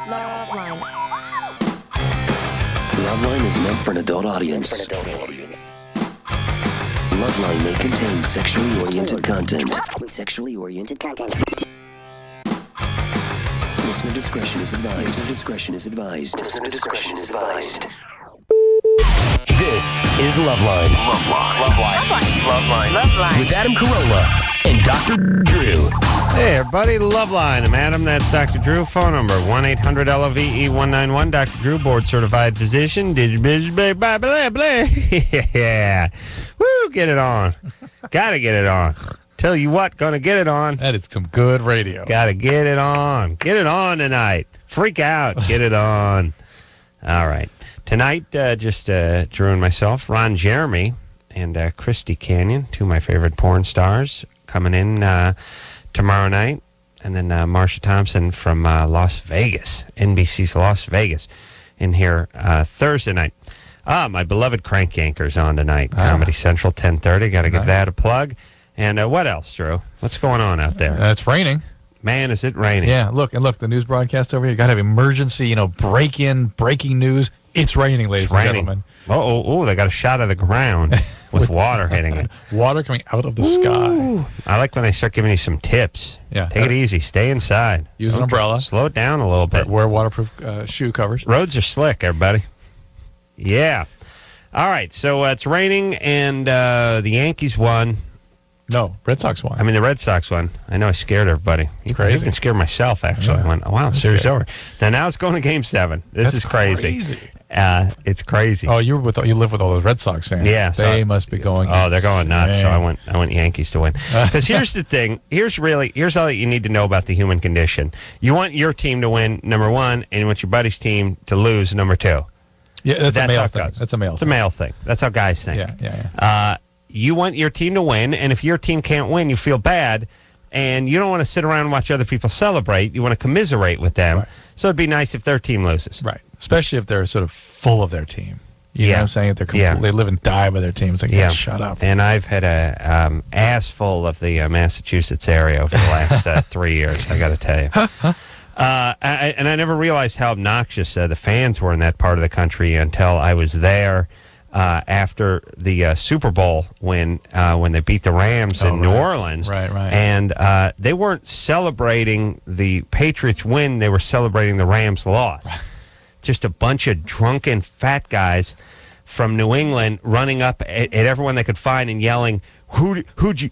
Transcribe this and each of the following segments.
LoveLine. LoveLine is meant for an adult audience. LoveLine may contain sexually oriented content. Listener discretion is advised. This is LoveLine. LoveLine. With Adam Carolla and Dr. Drew. Hey, everybody, LoveLine. I'm Adam. That's Dr. Drew. Phone number 1-800-LOVE-191. Dr. Drew, board-certified physician. Blah, blah, blah. Yeah. Woo, get it on. Gotta get it on. Tell you what, gonna get it on. That is some good radio. Gotta get it on. Get it on tonight. Freak out. Get it on. All right. Tonight, just Drew and myself, Ron Jeremy, and Christy Canyon, two of my favorite porn stars, coming in tomorrow night. And then Marsha Thompson from Las Vegas, NBC's Las Vegas, in here Thursday night. My beloved Crank Yanker's on tonight. Comedy Central, 10:30. Got to give that a plug. And what else, Drew? What's going on out there? It's raining. Man, is it raining? Yeah, look, the news broadcast over here. You got to have emergency, breaking news. It's raining, ladies and gentlemen. Oh, they got a shot of the ground with water hitting it. Water coming out of the sky. I like when they start giving you some tips. Yeah. Take it easy. Stay inside. Use an umbrella. Slow it down a little bit. Wear waterproof shoe covers. Roads are slick, everybody. Yeah. All right, so it's raining, and the Yankees won. No, Red Sox won. I mean, the Red Sox won. I know I scared everybody. I even scared myself, actually. I went, oh, wow, series over. Now it's going to Game 7. This is crazy. It's crazy. Oh, you live with all those Red Sox fans. Yeah. They must be going. Oh, they're going nuts. So I went Yankees to win. Because here's the thing. Here's all that you need to know about the human condition. You want your team to win, number one, and you want your buddy's team to lose, number two. Yeah, that's a male thing. It's a male thing. That's how guys think. Yeah. You want your team to win, and if your team can't win, you feel bad, and you don't want to sit around and watch other people celebrate. You want to commiserate with them. Right. So it'd be nice if their team loses. Right. Especially if they're sort of full of their team. You know what I'm saying? If they live and die by their team. It's like, shut up. And I've had a ass full of the Massachusetts area over the last 3 years, I got to tell you. And I never realized how obnoxious the fans were in that part of the country until I was there after the Super Bowl when they beat the Rams in New Orleans. Right. And they weren't celebrating the Patriots win. They were celebrating the Rams loss. Just a bunch of drunken fat guys from New England running up at everyone they could find and yelling,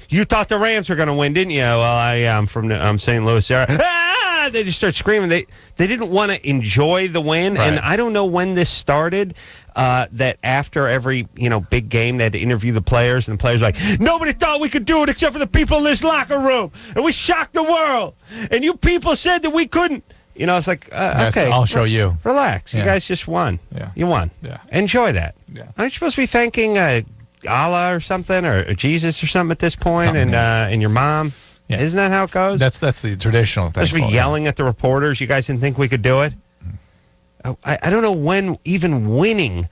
you thought the Rams were going to win, didn't you? Well, I'm from St. Louis. They just start screaming. They didn't want to enjoy the win. Right. And I don't know when this started, that after every big game they had to interview the players, and the players were like, nobody thought we could do it except for the people in this locker room, and we shocked the world, and you people said that we couldn't. It's like, okay, I'll show you. Relax. You guys just won. Yeah. You won. Yeah. Enjoy that. Yeah. Aren't you supposed to be thanking Allah or something, or Jesus or something at this point, and your mom? Yeah. Isn't that how it goes? That's the traditional thing. Supposed to be yelling at the reporters. You guys didn't think we could do it? I don't know when even winning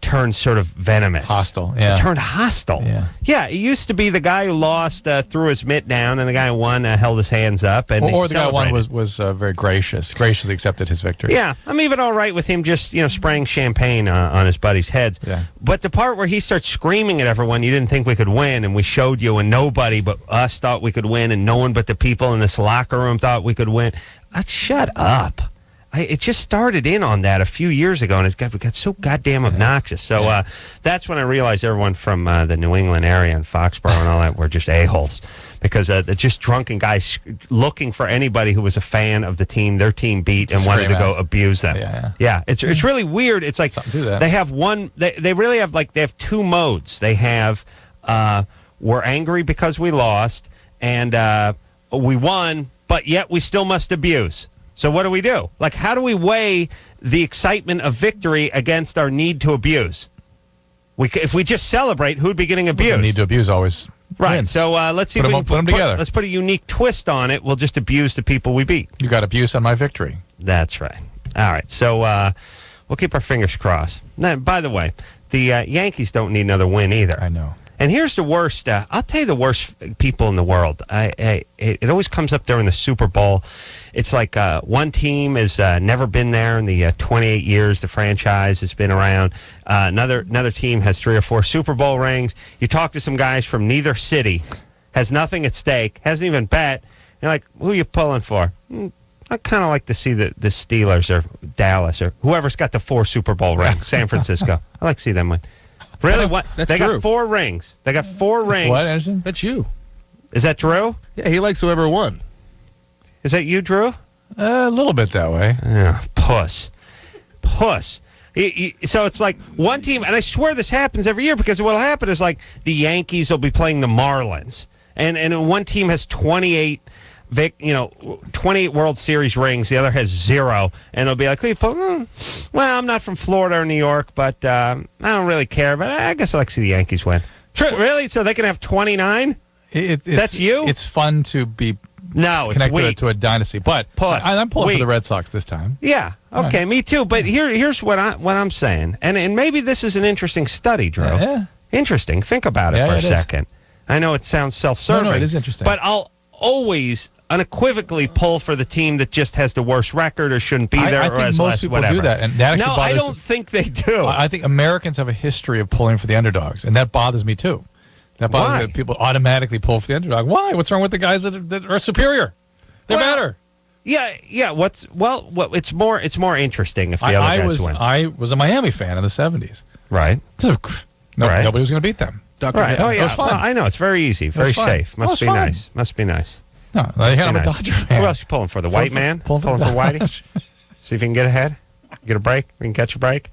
turned sort of venomous. Hostile, yeah. It turned hostile. Yeah. It used to be the guy who lost threw his mitt down, and the guy who won held his hands up. And or the guy who won was very graciously accepted his victory. Yeah, I'm even all right with him just, spraying champagne on his buddies' heads. Yeah. But the part where he starts screaming at everyone, you didn't think we could win, and we showed you, and nobody but us thought we could win, and no one but the people in this locker room thought we could win. Shut up. It just started in on that a few years ago, and it got so goddamn obnoxious. So that's when I realized everyone from the New England area and Foxborough and all that were just a-holes. Because they're just drunken guys looking for anybody who was a fan of the team their team beat and wanted to go abuse them. Yeah. It's really weird. It's like they have they really have they have two modes. They have we're angry because we lost, and we won, but yet we still must abuse. So what do? How do we weigh the excitement of victory against our need to abuse? If we just celebrate, who'd be getting abused? The need to abuse always wins. So let's see if we can put them together. Let's put a unique twist on it. We'll just abuse the people we beat. You got abuse on my victory. That's right. All right. So we'll keep our fingers crossed. Now, by the way, the Yankees don't need another win either. I know. And here's the worst. I'll tell you the worst people in the world. It always comes up during the Super Bowl. It's like one team has never been there in the 28 years the franchise has been around. Another team has 3 or 4 Super Bowl rings. You talk to some guys from neither city, has nothing at stake, hasn't even bet. You're like, who are you pulling for? I kind of like to see the Steelers or Dallas or whoever's got the 4 Super Bowl rings. San Francisco. I like to see them win. Really? What? They true. got 4 rings. They got 4 rings. What, Anderson? That's you. Is that Drew? Yeah, he likes whoever won. Is that you, Drew? A little bit that way. Yeah, puss. So it's like one team, and I swear this happens every year because what'll happen is like the Yankees will be playing the Marlins, and one team has 28 World Series rings, the other has 0, and they'll be like, well, I'm not from Florida or New York, but I don't really care, but I guess I like to see the Yankees win. Really? So they can have 29? That's you? It's fun to be connected to a dynasty, but I'm pulling for the Red Sox this time. Yeah, okay, right. Me too, but here's what I'm saying, and maybe this is an interesting study, Drew. Yeah. Interesting. Think about it for a second. I know it sounds self-serving. No, it is interesting. But I'll always unequivocally pull for the team that just has the worst record or shouldn't be there. I or think has most less, people whatever. do that, and that actually bothers. I don't think they do. I think Americans have a history of pulling for the underdogs, and that bothers me too. That bothers me that people automatically pull for the underdog. Why? What's wrong with the guys that are superior? They're better. Yeah. It's more interesting if the other guys win. I was a Miami fan in the 70s. Right. Nobody was going to beat them. Right. Oh yeah. It was fun. Well, I know it's very easy, very safe. Must be nice. No, I'm a Dodger fan. Who else are you pulling for? The white man? Pulling for Whitey? See if you can get ahead. Get a break. We can catch a break.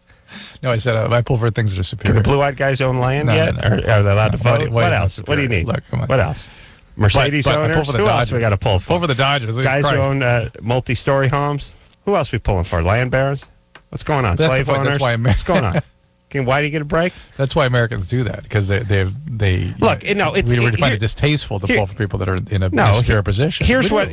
No, I said I pull for things that are superior. Do the blue-eyed guys own land yet? No. Or are they allowed to vote? What else? What do you need? Look, come on. What else? Mercedes owners? Pull for the Who Dodgers. else we got to pull for? Pull for the Dodgers. Guys who own multi-story homes? Who else we pulling for? Land barons? What's going on? Slave owners? What's going on? Can Whitey get a break? That's why Americans do that, because they look. We find it distasteful to pull for people that are in a secure position. Here's what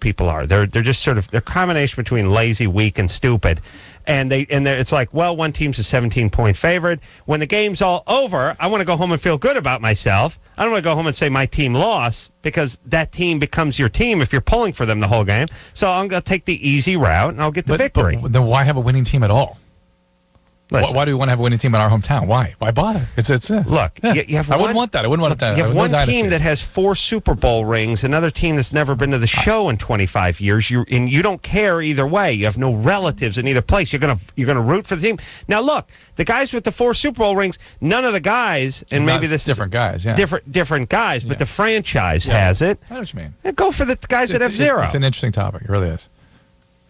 people are. They're just sort of they're a combination between lazy, weak, and stupid. And it's like, well, one team's a 17-point favorite. When the game's all over, I want to go home and feel good about myself. I don't want to go home and say my team lost, because that team becomes your team if you're pulling for them the whole game. So I'm going to take the easy route and I'll get the victory. But then why have a winning team at all? Listen. Why do we want to have a winning team in our hometown? Why bother? It's look. Yeah. You have I wouldn't want that. I wouldn't want that. You have one team that has 4 Super Bowl rings, another team that's never been to the show in 25 years. You don't care either way. You have no relatives in either place. You're gonna root for the team. Now look, the guys with the 4 Super Bowl rings, none of the guys, and maybe this different guys, yeah, different guys, but the franchise has it. I know what you mean. And go for the guys that have 0. It's an interesting topic. It really is.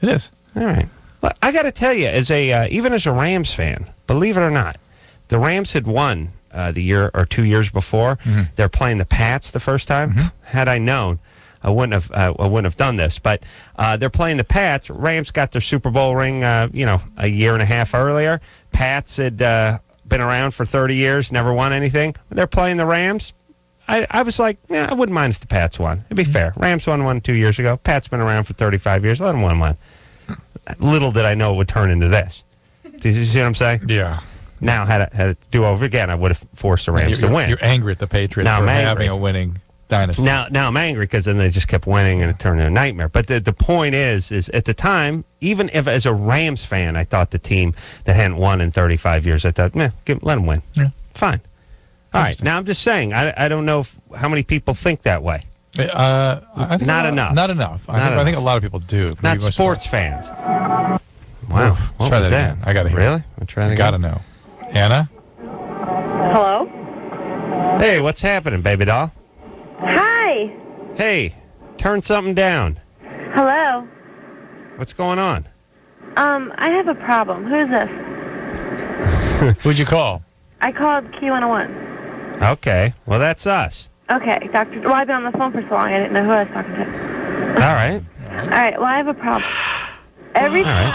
It is. All right. Look, I got to tell you, even as a Rams fan, believe it or not, the Rams had won the year or 2 years before. Mm-hmm. They're playing the Pats the first time. Mm-hmm. Had I known, I wouldn't have done this. But they're playing the Pats. Rams got their Super Bowl ring, a year and a half earlier. Pats had been around for 30 years, never won anything. They're playing the Rams. I was like, I wouldn't mind if the Pats won. It'd be fair. Rams won one 2 years ago. Pats been around for 35 years. Let them win one. Little did I know it would turn into this. Do you see what I'm saying? Yeah. Now, had it do over again, I would have forced the Rams to win. You're angry at the Patriots for having a winning dynasty. Now I'm angry because then they just kept winning and it turned into a nightmare. But the point is at the time, even if as a Rams fan, I thought the team that hadn't won in 35 years, I thought, let them win. Yeah. Fine. All right. Now I'm just saying, I don't know how many people think that way. I think not enough. Not enough. I think a lot of people do. Not sports fans. Wow. What was that? I got to hear. Really? I'm trying to got to know. Anna? Hello? Hey, what's happening, baby doll? Hi. Hey, turn something down. Hello? What's going on? I have a problem. Who's this? Who'd you call? I called Q101. Okay. Well, that's us. Okay, Dr. Well, I've been on the phone for so long, I didn't know who I was talking to. All right. All right, well, I have a problem. Every time,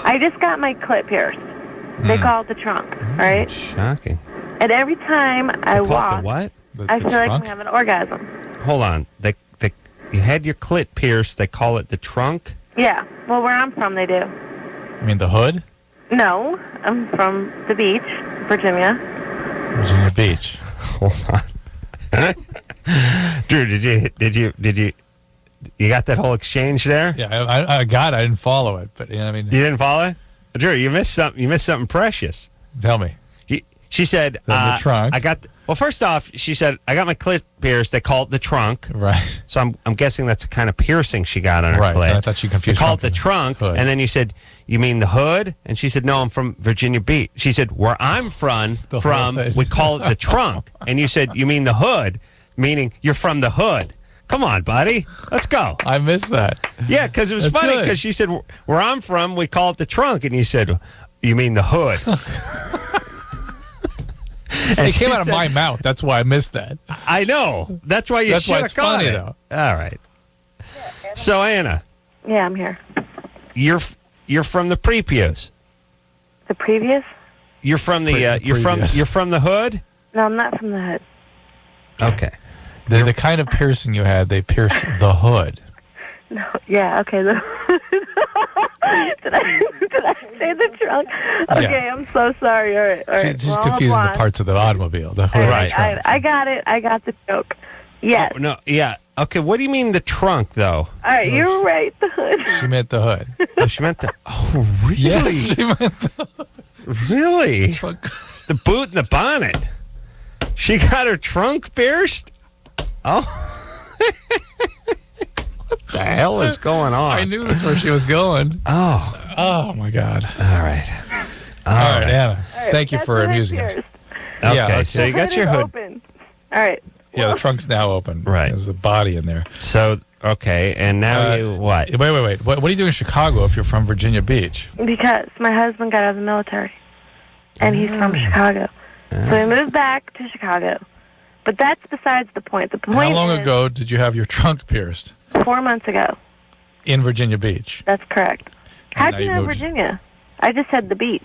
I just got my clit pierced. They call it the trunk, all right? Shocking. And every time I walk, what? I feel like I'm having an orgasm. Hold on. You had your clit pierced. They call it the trunk? Yeah, well, where I'm from, they do. You mean the hood? No, I'm from the beach, Virginia. Virginia Beach. Hold on. Drew, did you got that whole exchange there? Yeah, I got it. I didn't follow it, but I mean, You didn't follow it? Drew, you missed something. You missed something precious. Tell me. She said, the trunk. Well, first off, she said, I got my clit pierced. They call it the trunk. Right. So I'm guessing that's the kind of piercing she got on her clit. Right. I thought you confused. They call it the trunk. Hood. And then you said, you mean the hood? And she said, no, I'm from Virginia Beach. She said, where I'm from, we call it the trunk. And you said, you mean the hood, meaning you're from the hood. Come on, buddy. Let's go. I missed that. Yeah, because it was That's funny good. because she said, where I'm from, we call it the trunk. And you said, you mean the hood. It came out of my mouth. That's why I missed that. I know. That's why you should have caught it. Though. All right. So, Anna. Yeah, I'm here. You're from the previous. The previous? You're from the you're from the hood? No, I'm not from the hood. Okay. The kind of piercing you had, they pierced the hood. No, yeah, okay. Did I say the trunk? Okay, Yeah. I'm so sorry. All right. She's confusing the parts of the automobile. The hood. Right. I got it. I got the joke. Yes. Oh, no, yeah. Okay, what do you mean the trunk, though? All right, you're right. The hood. She meant the hood. Oh, she meant the... Oh, really? Yes, she meant the Really? trunk. The boot and the bonnet. She got her trunk pierced? Oh. What the hell is going on? I knew that's where she was going. Oh, my God. all right. All right, Anna. Right, Thank you that's for what I amusing us. pierced. Okay, Yeah, okay. so you got The your is hood. open. All right. Yeah, the trunk's now open. Right. There's a body in there. So, okay, and now you what? Wait. What are you doing in Chicago if you're from Virginia Beach? Because my husband got out of the military, and he's from Chicago. So we moved back to Chicago. But that's besides the point. The point How long is ago did you have your trunk pierced? 4 months ago. In Virginia Beach. That's correct. How'd now you you know moved- Virginia? I just said the beach.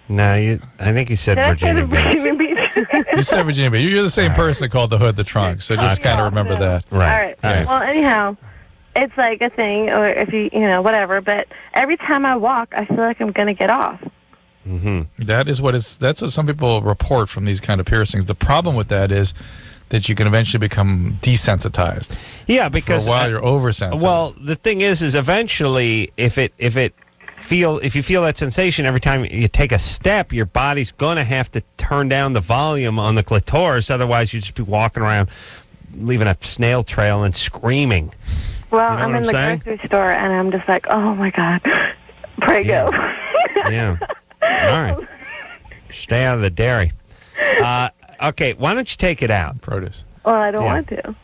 No, I think you said Did Virginia I say the Beach. Virginia Beach? You said Virginia Beach. You're the same person that called the hood the trunk, so just kind of remember that. Right. All right. Well, anyhow, it's like a thing, or if you whatever. But every time I walk, I feel like I'm going to get off. Mm-hmm. That's what some people report from these kind of piercings. The problem with that is that you can eventually become desensitized. Yeah, because for a while you're oversensitive. Well, the thing is eventually if you feel that sensation every time you take a step, your body's going to have to turn down the volume on the clitoris. Otherwise, you'd just be walking around leaving a snail trail and screaming. Well, You know I'm what in I'm the saying? grocery store, and I'm just like, oh, my God. Pray go. Yeah. All right. Stay out of the dairy. Okay, why don't you take it out? Produce. Well, I don't want to.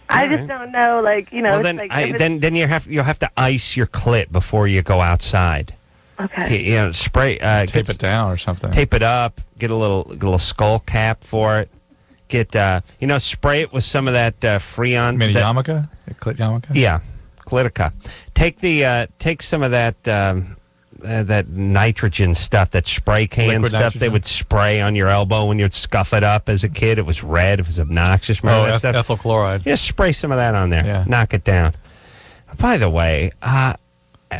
I just right. don't know, Well, it's then, like if it's- then you'll have to ice your clit before you go outside. Okay. Spray. Tape it down or something. Tape it up. Get a little skull cap for it. Get spray it with some of that Freon. You mean a yarmulke? A clit yarmulke? Yeah, Clitica. Take some of that nitrogen stuff, that spray can Liquid stuff nitrogen? they would spray on your elbow when you'd scuff it up as a kid. It was red. It was obnoxious. Remember that stuff? ethyl chloride. Yeah, spray some of that on there. Yeah. Knock it down. By the way,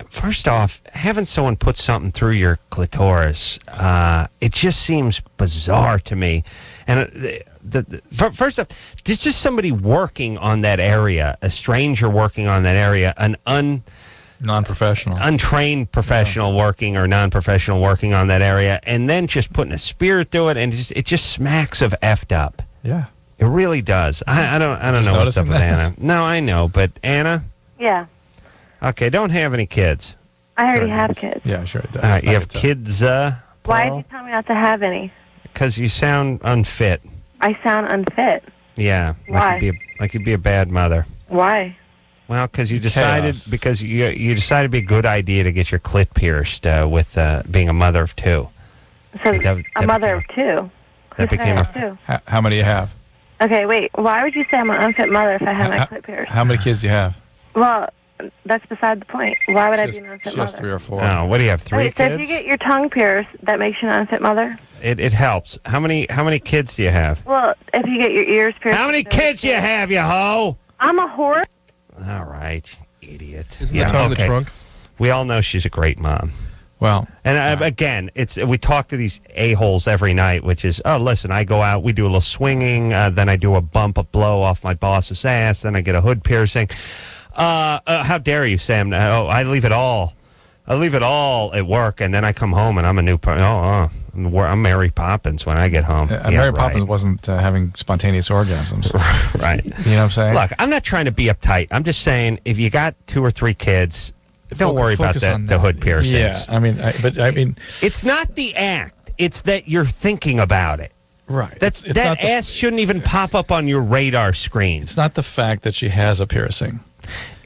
first off, having someone put something through your clitoris, it just seems bizarre to me. And first off, there's just somebody working on that area, a stranger working on that area, Non-professional. untrained professional working or non-professional working on that area, and then just putting a spear through it, and it just smacks of effed up. Yeah. It really does. I don't Just know what's up noticing with that? Anna. No, I know, but Anna, Yeah. okay, don't have any kids. I already Sure have does. kids. Yeah, sure it does. All right, you I have could tell. kids. Why did you tell me not to have any? Because you sound unfit. I sound unfit. Yeah, Why? like you'd be a bad mother. Why? Well, because you decided you decided it'd be a good idea to get your clit pierced with being a mother of two. So That a mother of two. that Who said became I a- have two? How many do you have? Okay, wait. Why would you say I'm an unfit mother if I had my clit pierced? How many kids do you have? Well, that's beside the point. Why would I be an unfit Just mother? 3 or 4. Oh, what do you have? 3 Wait, so kids? if you get your tongue pierced, that makes you an unfit mother? It helps. How many kids do you have? Well, if you get your ears pierced... How many kids you have, you hoe? I'm a whore. All right, idiot. Isn't the tongue the okay. trunk? We all know she's a great mom. Well, And again, we talk to these a-holes every night, which is, oh, listen, I go out, we do a little swinging, then I do a blow off my boss's ass, then I get a hood piercing. How dare you, Sam? I leave it all. I leave it all at work, and then I come home, and I'm a new person. I'm Mary Poppins when I get home. Mary Poppins wasn't having spontaneous orgasms. Right. You know what I'm saying? Look, I'm not trying to be uptight. I'm just saying, if you got 2 or 3 kids, don't worry about the hood piercings. Yeah, I mean, it's not the act; it's that you're thinking about it. Right. That ass shouldn't even pop up on your radar screen. It's not the fact that she has a piercing.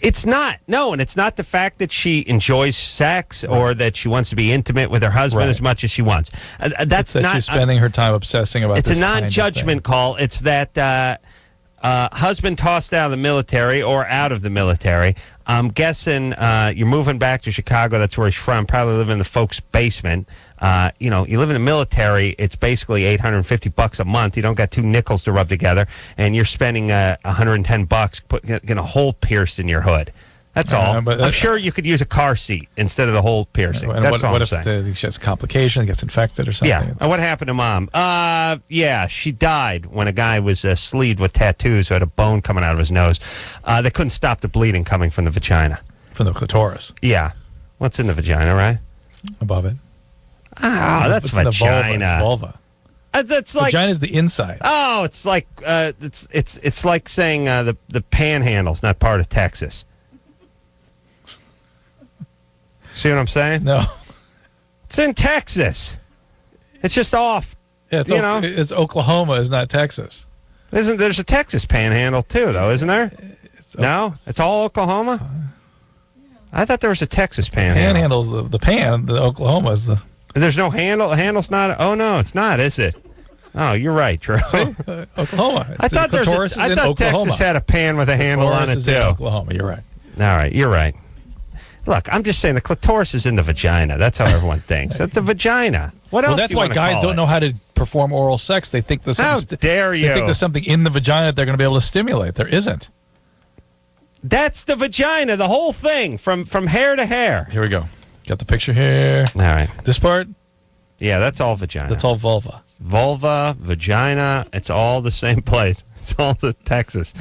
It's not. No, and it's not the fact that she enjoys sex or that she wants to be intimate with her husband as much as she wants. That's that not. She's spending her time obsessing about. It's this a non-judgment call. It's that. Husband tossed out of the military or out of the military. I'm guessing you're moving back to Chicago. That's where he's from. Probably living in the folks' basement. You live in the military. It's basically $850 a month. You don't got 2 nickels to rub together, and you're spending $110 getting a hole pierced in your hood. That's all. But I'm sure you could use a car seat instead of the hole piercing. And That's all what I'm if saying. she has a complication, gets infected or something? Yeah. And what happened to Mom? She died when a guy was sleeved with tattoos who had a bone coming out of his nose. They couldn't stop the bleeding coming from the vagina. From the clitoris? Yeah. What's in the vagina, right? Above it. That's vagina. It's vulva. It's like vagina's the inside. Oh, it's like it's like saying the Panhandle's not part of Texas. See what I'm saying? No. It's in Texas. It's just off. Yeah, it's Oklahoma, is not Texas. There's a Texas Panhandle too, though, isn't there? It's all Oklahoma. I thought there was a Texas Panhandle. Panhandle's the pan. The Oklahoma is the. There's no handle. The handle's not. Oh no, it's not, is it? Oh, you're right, Drew. Oklahoma. I thought Texas had a pan with a handle on it too. Oklahoma. You're right. All right, you're right. Look, I'm just saying the clitoris is in the vagina. That's how everyone thinks. That's the vagina. What else? Well, that's why guys don't know how to perform oral sex. They think there's how dare you? They think there's something in the vagina that they're going to be able to stimulate. There isn't. That's the vagina, the whole thing, from hair to hair. Here we go. Got the picture here. All right. This part? Yeah, that's all vagina. That's all vulva. It's vulva, vagina. It's all the same place. It's all the Texas.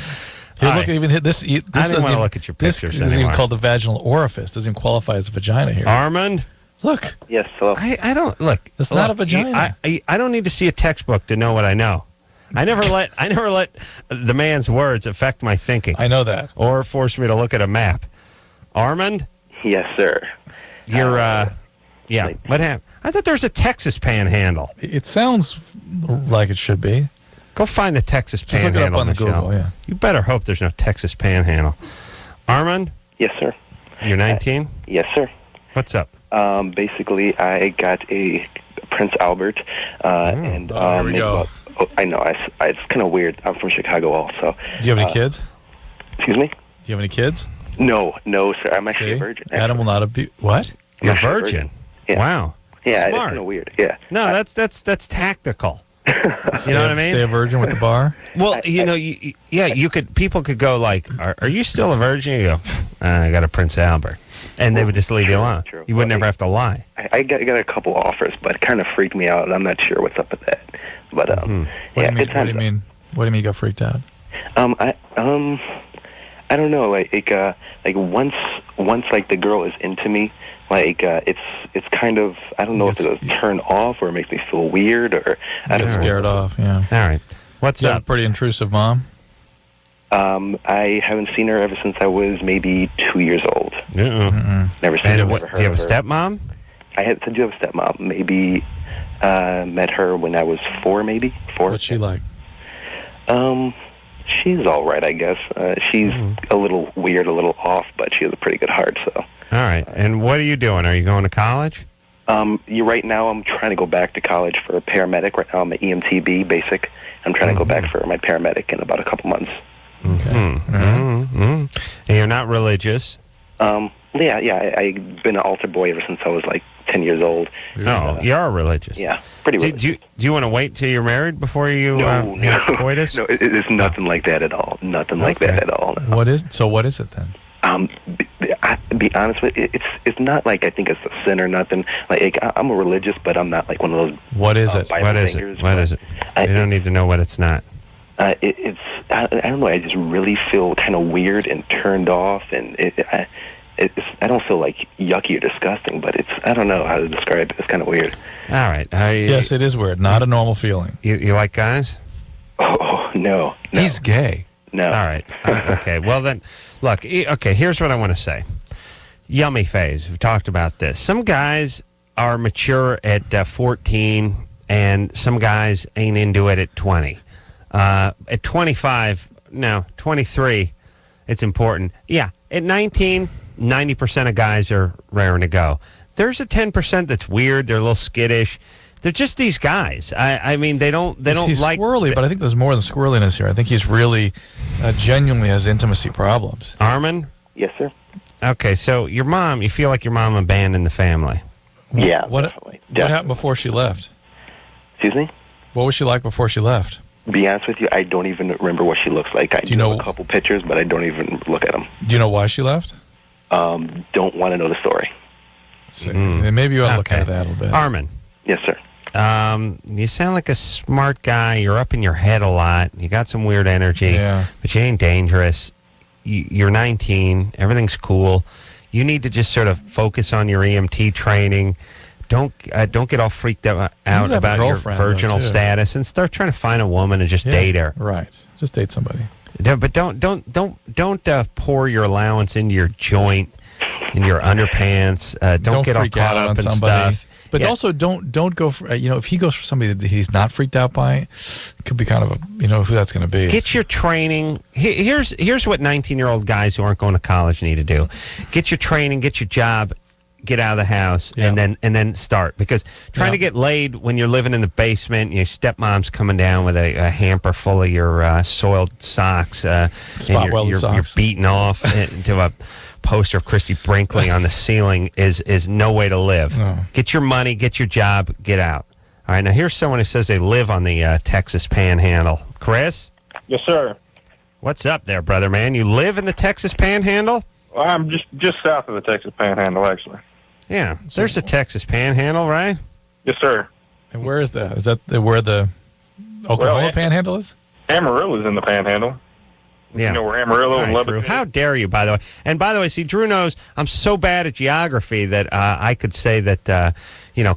Here, look, even this. I didn't want to look at your pictures This isn't even called the vaginal orifice. Doesn't even qualify as a vagina here. Armand? Look. Yes, hello. I don't look. It's not a vagina. I don't need to see a textbook to know what I know. I never let the man's words affect my thinking. I know that. Or force me to look at a map. Armand? Yes, sir. You're yeah. What happened? I thought there was a Texas Panhandle. It sounds like it should be. Go find the Texas Just Panhandle. look it up on the Michelle. Google, yeah. You better hope there's no Texas Panhandle. Armand? Yes, sir. You're 19? Yes, sir. What's up? Basically, I got a Prince Albert, and here we go. I know. It's kind of weird. I'm from Chicago, also. Do you have any kids? Excuse me? Do you have any kids? No, sir. I'm actually a virgin. Adam will not abuse. What? You're a virgin? Yeah. Wow. Yeah, Smart. it's kind of weird. Yeah. No, that's tactical. You know what I mean? Stay a virgin with the bar? Well, you could. People could go like, "Are you still a virgin?" You go, "I got a Prince Albert," and they would just leave you alone. True. You would never have to lie. I got a couple offers, but it kind of freaked me out, and I'm not sure what's up with that. But What do you mean? What do you mean you got freaked out? I don't know. Like once like the girl is into me, like it's kind of, I don't know if it's a turn off or it makes me feel weird or I don't know. Scared off. Yeah. All right. What's You have up? a pretty intrusive mom. I haven't seen her ever since I was maybe 2 years old. Never seen her. And Never do heard you have a of her. stepmom? I do have a stepmom. Maybe met her when I was 4, maybe 4. What's she like? She's all right, I guess. She's a little weird, a little off, but she has a pretty good heart. So. All right. And what are you doing? Are you going to college? Right now, I'm trying to go back to college for a paramedic. Right now, I'm an EMTB basic. I'm trying to go back for my paramedic in about a couple months. Okay. And you're not religious? I've been an altar boy ever since I was like 10 years old. No, you are religious. Yeah, pretty religious. Do you want to wait till you're married before you have coitus? No, it's nothing like that at all. Nothing like that at all. No. What is it then? to be honest with you, it's not like I think it's a sin or nothing. Like I'm a religious, but I'm not like one of those. What is it? What is it? What is it? You don't need to know what it's not. It's I don't know. I just really feel kind of weird and turned off, and I don't feel like yucky or disgusting, but I don't know how to describe it. It's kind of weird. All right. Yes, it is weird. Not a normal feeling. You like guys? Oh no. He's gay. No. All right. Okay. Well then, look. Okay. Here's what I want to say. Yummy phase. We've talked about this. Some guys are mature at 14, and some guys ain't into it at 20. At 25, no, 23, it's important. Yeah, at 19, 90% of guys are raring to go. There's a 10% that's weird. They're a little skittish. They're just these guys. I mean, they don't he's like squirrely, but I think there's more than squirreliness here. I think he's really genuinely has intimacy problems. Armin? Yes, sir. Okay, so your mom, you feel like your mom abandoned the family. Yeah, What definitely. happened before she left? Excuse me? What was she like before she left? Be honest with you, I don't even remember what she looks like. I do know a couple pictures, but I don't even look at them. Do you know why she left? Don't want to know the story. Maybe you ought to look at that a little bit. Armin. Yes, sir. You sound like a smart guy. You're up in your head a lot. You got some weird energy, but you ain't dangerous. You're 19. Everything's cool. You need to just sort of focus on your EMT training. Don't get all freaked out about your virginal status, and start trying to find a woman and just date her. Right. Just date somebody. But don't pour your allowance into your joint, in your underpants. Don't get all caught up in stuff. But also don't go for, if he goes for somebody that he's not freaked out by, it could be kind of who that's going to be. Get your training. Here's what 19-year-old guys who aren't going to college need to do. Get your training, get your job, get out of the house, and then start. Because trying to get laid when you're living in the basement, your stepmom's coming down with a hamper full of your soiled socks, and you're beating off into a poster of Christy Brinkley on the ceiling is no way to live. No. Get your money, get your job, get out. All right, now here's someone who says they live on the Texas Panhandle. Chris? Yes, sir. What's up there, brother man? You live in the Texas Panhandle? Well, I'm just south of the Texas Panhandle, actually. Yeah, there's the Texas Panhandle, right? Yes, sir. And where is that? Is that where the Oklahoma Panhandle is? Amarillo's in the Panhandle. Yeah. You know where Amarillo and Lubbock is? How dare you, by the way. And by the way, see, Drew knows I'm so bad at geography that I could say that,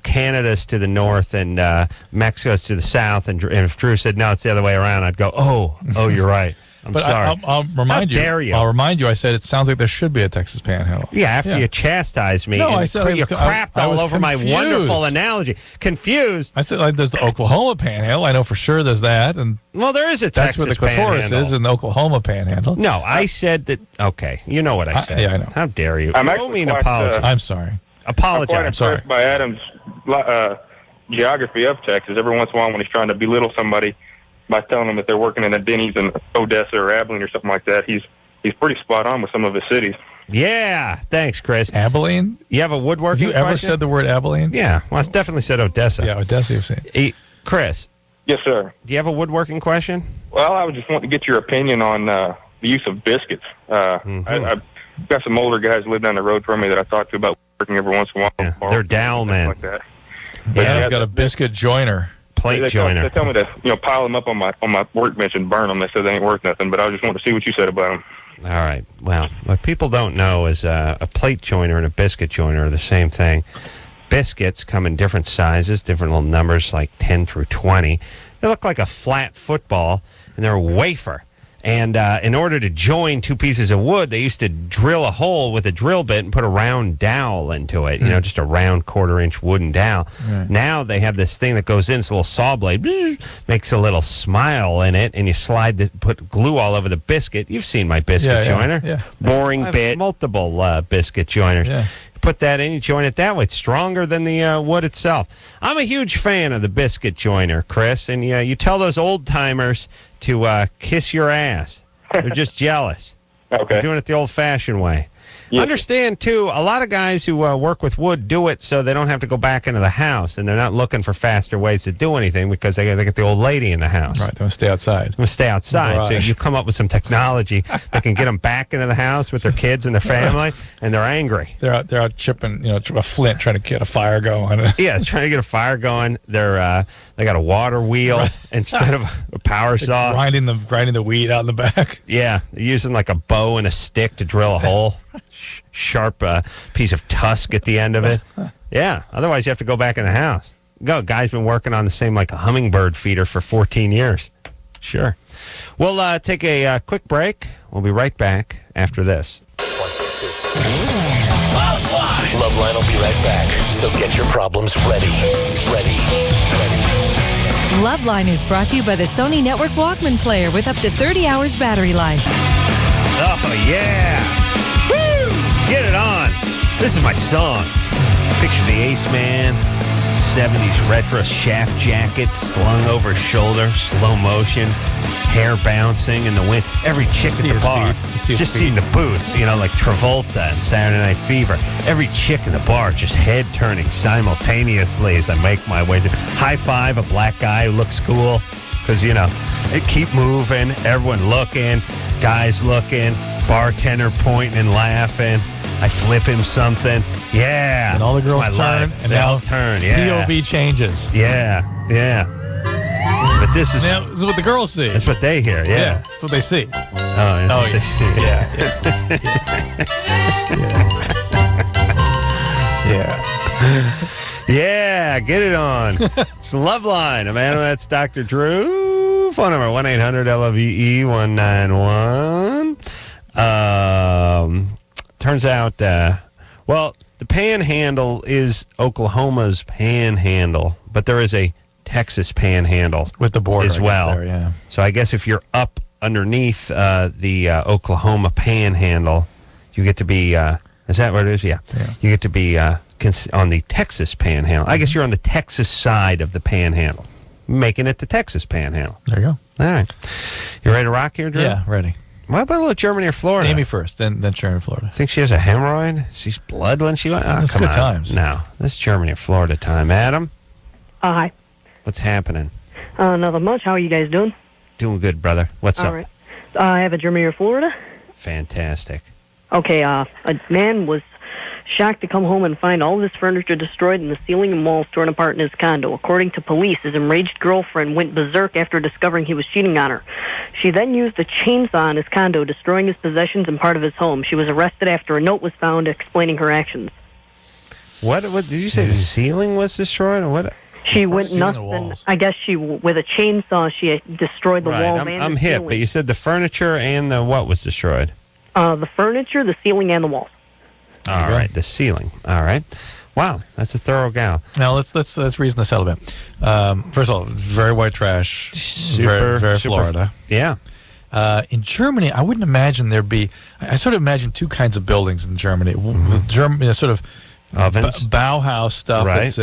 Canada's to the north and Mexico's to the south. And if Drew said, no, it's the other way around, I'd go, oh, you're right. I'm sorry. I'll remind you. How dare you? I'll remind you. I said it sounds like there should be a Texas Panhandle. Yeah, after you chastised me. No, and I said you crapped all over my wonderful analogy. Confused. I said there's the Oklahoma Panhandle. I know for sure there's that, and well, there is a Texas Panhandle. That's where the clitoris is in the Oklahoma Panhandle. No, I said that. Okay, you know what I said. Yeah, I know. How dare you? I'm you owe me an apology. I'm sorry. Apologize. I'm sorry. By Adam's geography of Texas. Every once in a while, when he's trying to belittle somebody by telling them that they're working in a Denny's in Odessa or Abilene or something like that, he's pretty spot on with some of his cities. Yeah, thanks, Chris. Abilene? You have a woodworking Have you ever question? said the word Abilene? Yeah, well, it's definitely said Odessa. Yeah, Odessa you've seen. Chris. Yes, sir. Do you have a woodworking question? Well, I would just want to get your opinion on the use of biscuits. I've got some older guys who live down the road from me that I talk to about working every once in a while. Yeah, they're Dow men. Like that. Yeah, I've got a biscuit joiner. Plate joiner. They tell me to pile them up on my workbench and burn them. They said they ain't worth nothing, but I just wanted to see what you said about them. All right. Well, what people don't know is a plate joiner and a biscuit joiner are the same thing. Biscuits come in different sizes, different little numbers, like 10 through 20. They look like a flat football, and they're a wafer. And in order to join two pieces of wood, they used to drill a hole with a drill bit and put a round dowel into it, just a round quarter-inch wooden dowel. Right. Now they have this thing that goes in, it's a little saw blade, makes a little smile in it, and you put glue all over the biscuit. You've seen my biscuit joiner. Yeah. Boring bit, multiple biscuit joiners. Yeah. Put that in, you join it that way. It's stronger than the wood itself. I'm a huge fan of the biscuit joiner, Chris, and you tell those old-timers to kiss your ass. They're just jealous. Okay. They're doing it the old-fashioned way. Yes. Understand, too, a lot of guys who work with wood do it so they don't have to go back into the house, and they're not looking for faster ways to do anything because they get the old lady in the house. Right, they want to stay outside. They want to stay outside. So Garage. you come up with some technology that can get them back into the house with their kids and their family, and they're angry. They're out chipping, a flint, trying to get a fire going. Yeah, trying to get a fire going. They got a water wheel instead of a power saw. grinding the weed out in the back. Yeah, they're using like a bow and a stick to drill a hole. Sharp piece of tusk at the end of it. Yeah, otherwise you have to go back in the house. Guy's been working on the same like a hummingbird feeder for 14 years. Sure. We'll take a quick break. We'll be right back after this. LoveLine will be right back. So get your problems ready. LoveLine is brought to you by the Sony Network Walkman player with up to 30 hours battery life. Oh, yeah. Woo! Get it on. This is my song. Picture the Ace Man, 70s retro shaft jacket slung over his shoulder, slow motion, hair bouncing in the wind. Every chick at the bar, just seeing the boots, like Travolta and Saturday Night Fever. Every chick in the bar just head turning simultaneously as I make my way through. High five a black guy who looks cool because, it keep moving, everyone looking, guys looking, bartender pointing and laughing. I flip him something. Yeah. And all the girls turn. And they all turn. Yeah. POV changes. Yeah. But this is what the girls see. That's what they hear. Yeah. That's what they see. That's what they see. Yeah. Get it on. It's LoveLine. Amanda, that's Dr. Drew. Phone number 1-800-LOVE-191. Turns out, the Panhandle is Oklahoma's Panhandle, but there is a Texas Panhandle with the border as well. There, yeah. So I guess if you're up underneath the Oklahoma Panhandle, you get to be. Is that what it is? Yeah. You get to be on the Texas Panhandle. I guess you're on the Texas side of the Panhandle, making it the Texas Panhandle. There you go. All right. You ready to rock here, Drew? Yeah, ready. What about a little Germany or Florida? Amy first, then Germany, Florida. Think she has a hemorrhoid? She's blood when she went? Oh, That's come good on. times. No, this is Germany or Florida time. Adam? Hi. What's happening? Nothing much. How are you guys doing? Doing good, brother. What's All up? right. I have a Germany or Florida. Fantastic. Okay, a man was shocked to come home and find all of his furniture destroyed and the ceiling and walls torn apart in his condo. According to police, his enraged girlfriend went berserk after discovering he was cheating on her. She then used a chainsaw in his condo, destroying his possessions and part of his home. She was arrested after a note was found explaining her actions. What did you say? The ceiling was destroyed, or what? She went nuts, and I guess with a chainsaw, she destroyed the walls and I'm the hip, ceiling. but you said the furniture and the what was destroyed? The furniture, the ceiling, and the walls. All right, the ceiling. All right. Wow, that's a thorough gal. Now let's reason this out a bit. First of all, very white trash, very Florida. Yeah. In Germany, I wouldn't imagine there'd be. I sort of imagine two kinds of buildings in Germany. Germany, sort of ovens, Bauhaus stuff. Right. It's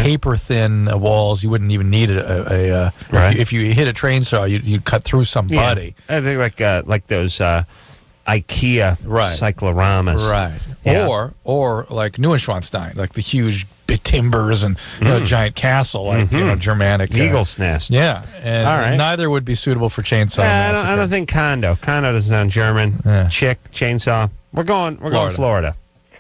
paper thin walls. You wouldn't even need if you hit a train saw, you'd cut through somebody. Yeah. I think like those IKEA cycloramas. Right. Yeah. Or like Neuschwanstein, like the huge timbers and giant castle, like Germanic Eagle's Nest. Yeah, and all right. Neither would be suitable for chainsaw. I don't think condo. Condo doesn't sound German. Yeah. Chick chainsaw. We're going Florida.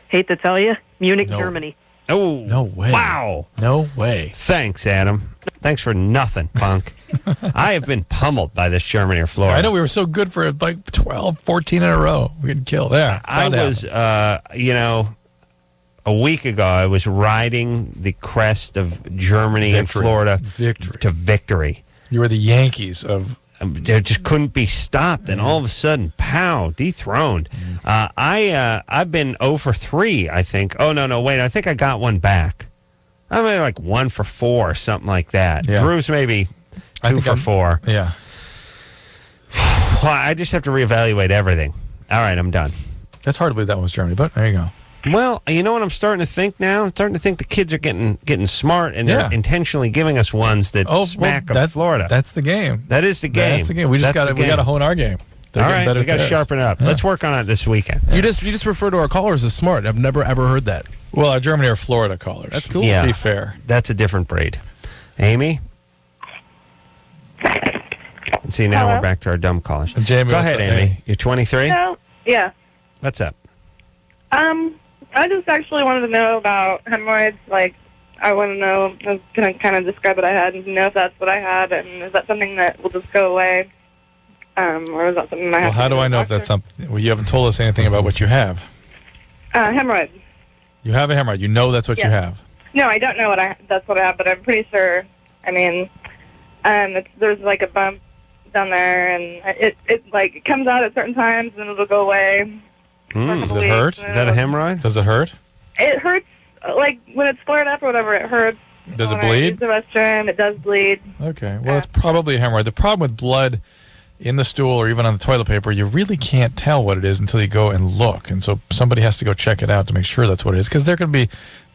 Hate to tell you, Munich, Germany. Oh, no way! Wow, no way. Thanks, Adam. Thanks for nothing, punk. I have been pummeled by this Germany or Florida. I know we were so good for like 12, 14 in a row. We could kill there. I was, a week ago, I was riding the crest of Germany and Florida to victory. You were the Yankees of. They just couldn't be stopped, and all of a sudden, pow, dethroned. I've been 0 for 3, I think. Oh, no, wait, I think I got one back. I'm maybe like 1 for 4 or something like that. Yeah. Drew's maybe 2 for 4. Yeah. Well, I just have to reevaluate everything. All right, I'm done. That's hard to believe that was Germany, but there you go. Well, you know what I'm starting to think now? I'm starting to think the kids are getting smart, and they're intentionally giving us ones that smack of Florida. That's the game. That is the game. That's the game. We got to hone our game. They're All getting right, better we got to theirs. sharpen it up. Yeah. Let's work on it this weekend. You just refer to our callers as smart. I've never ever heard that. Well, our Germany or Florida callers. That's cool. Yeah. To be fair. That's a different breed. Amy? See, now Hello? we're back to our dumb callers. And Jamie, Go what's ahead, up, Amy. Amy? You're 23? So, yeah. What's up? I just actually wanted to know about hemorrhoids. Like, I want to know, I was going to kind of describe what I had and know if that's what I had, and is that something that will just go away? Or is that something I have Well, to how go do to I the know if doctor? that's something? Well, you haven't told us anything about what you have. Hemorrhoids. You have a hemorrhoid. You know that's what you Yes. have. No, I don't know that's what I have, but I'm pretty sure. I mean, there's like a bump down there, and it comes out at certain times, and it'll go away. for a Does couple it hurt? weeks, Is and that a it'll- hemorrhoid? Does it hurt? It hurts, like when it's flared up or whatever. It hurts. Does it When I bleed? use the restroom, it does bleed. Okay. Well, it's probably a hemorrhoid. The problem with blood in the stool or even on the toilet paper, you really can't tell what it is until you go and look. And so somebody has to go check it out to make sure that's what it is. Because there can be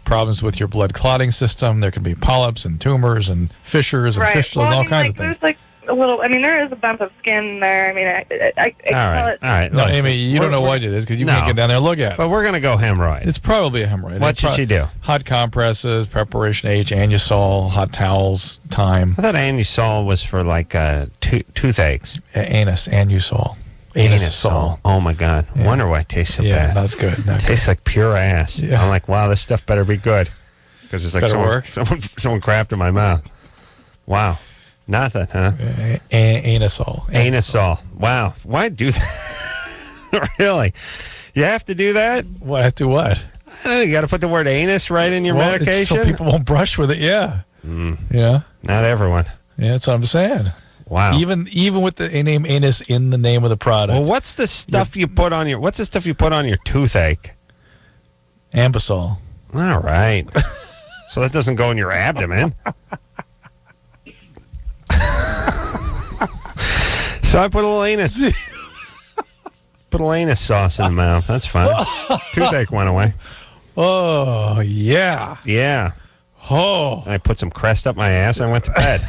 problems with your blood clotting system. There can be polyps and tumors and fissures and Right. fistulas, Well, I all mean, kinds like, of things. There's like a little. I mean, there is a bump of skin there. I mean, I can All tell right. it. All right. No, listen, Amy, you don't know we're- what it is because you No. can't get down there and look at it. But we're going to go hemorrhoid. It's probably a hemorrhoid. What should she do? Hot compresses, preparation H, Anusol, hot towels, thyme, I thought Anusol was for like toothaches. anus, Anusol. Anusol. Oh my God. Yeah. Wonder why it tastes so Yeah, bad. that's good. Not good. Tastes like pure ass. Yeah. I'm like, wow, this stuff better be good. Because it's like Better work. someone crapped in my mouth. Wow. Nothing, huh? Anusol. Anusol. Wow. Why do that? Really? You have to do that? What? I have to what? I don't know, you got to put the word anus right in your Well, it's medication? so people won't brush with it. Yeah. Yeah. Not everyone. Yeah, that's what I'm saying. Wow. Even with the name anus in the name of the product. Well, what's the stuff you put on your toothache? Ambisol. All right. So that doesn't go in your abdomen. So I put a little anus. Put a little anus sauce in the mouth. That's fine. Toothache went away. Oh, yeah. Yeah. Oh. I put some Crest up my ass and I went to bed.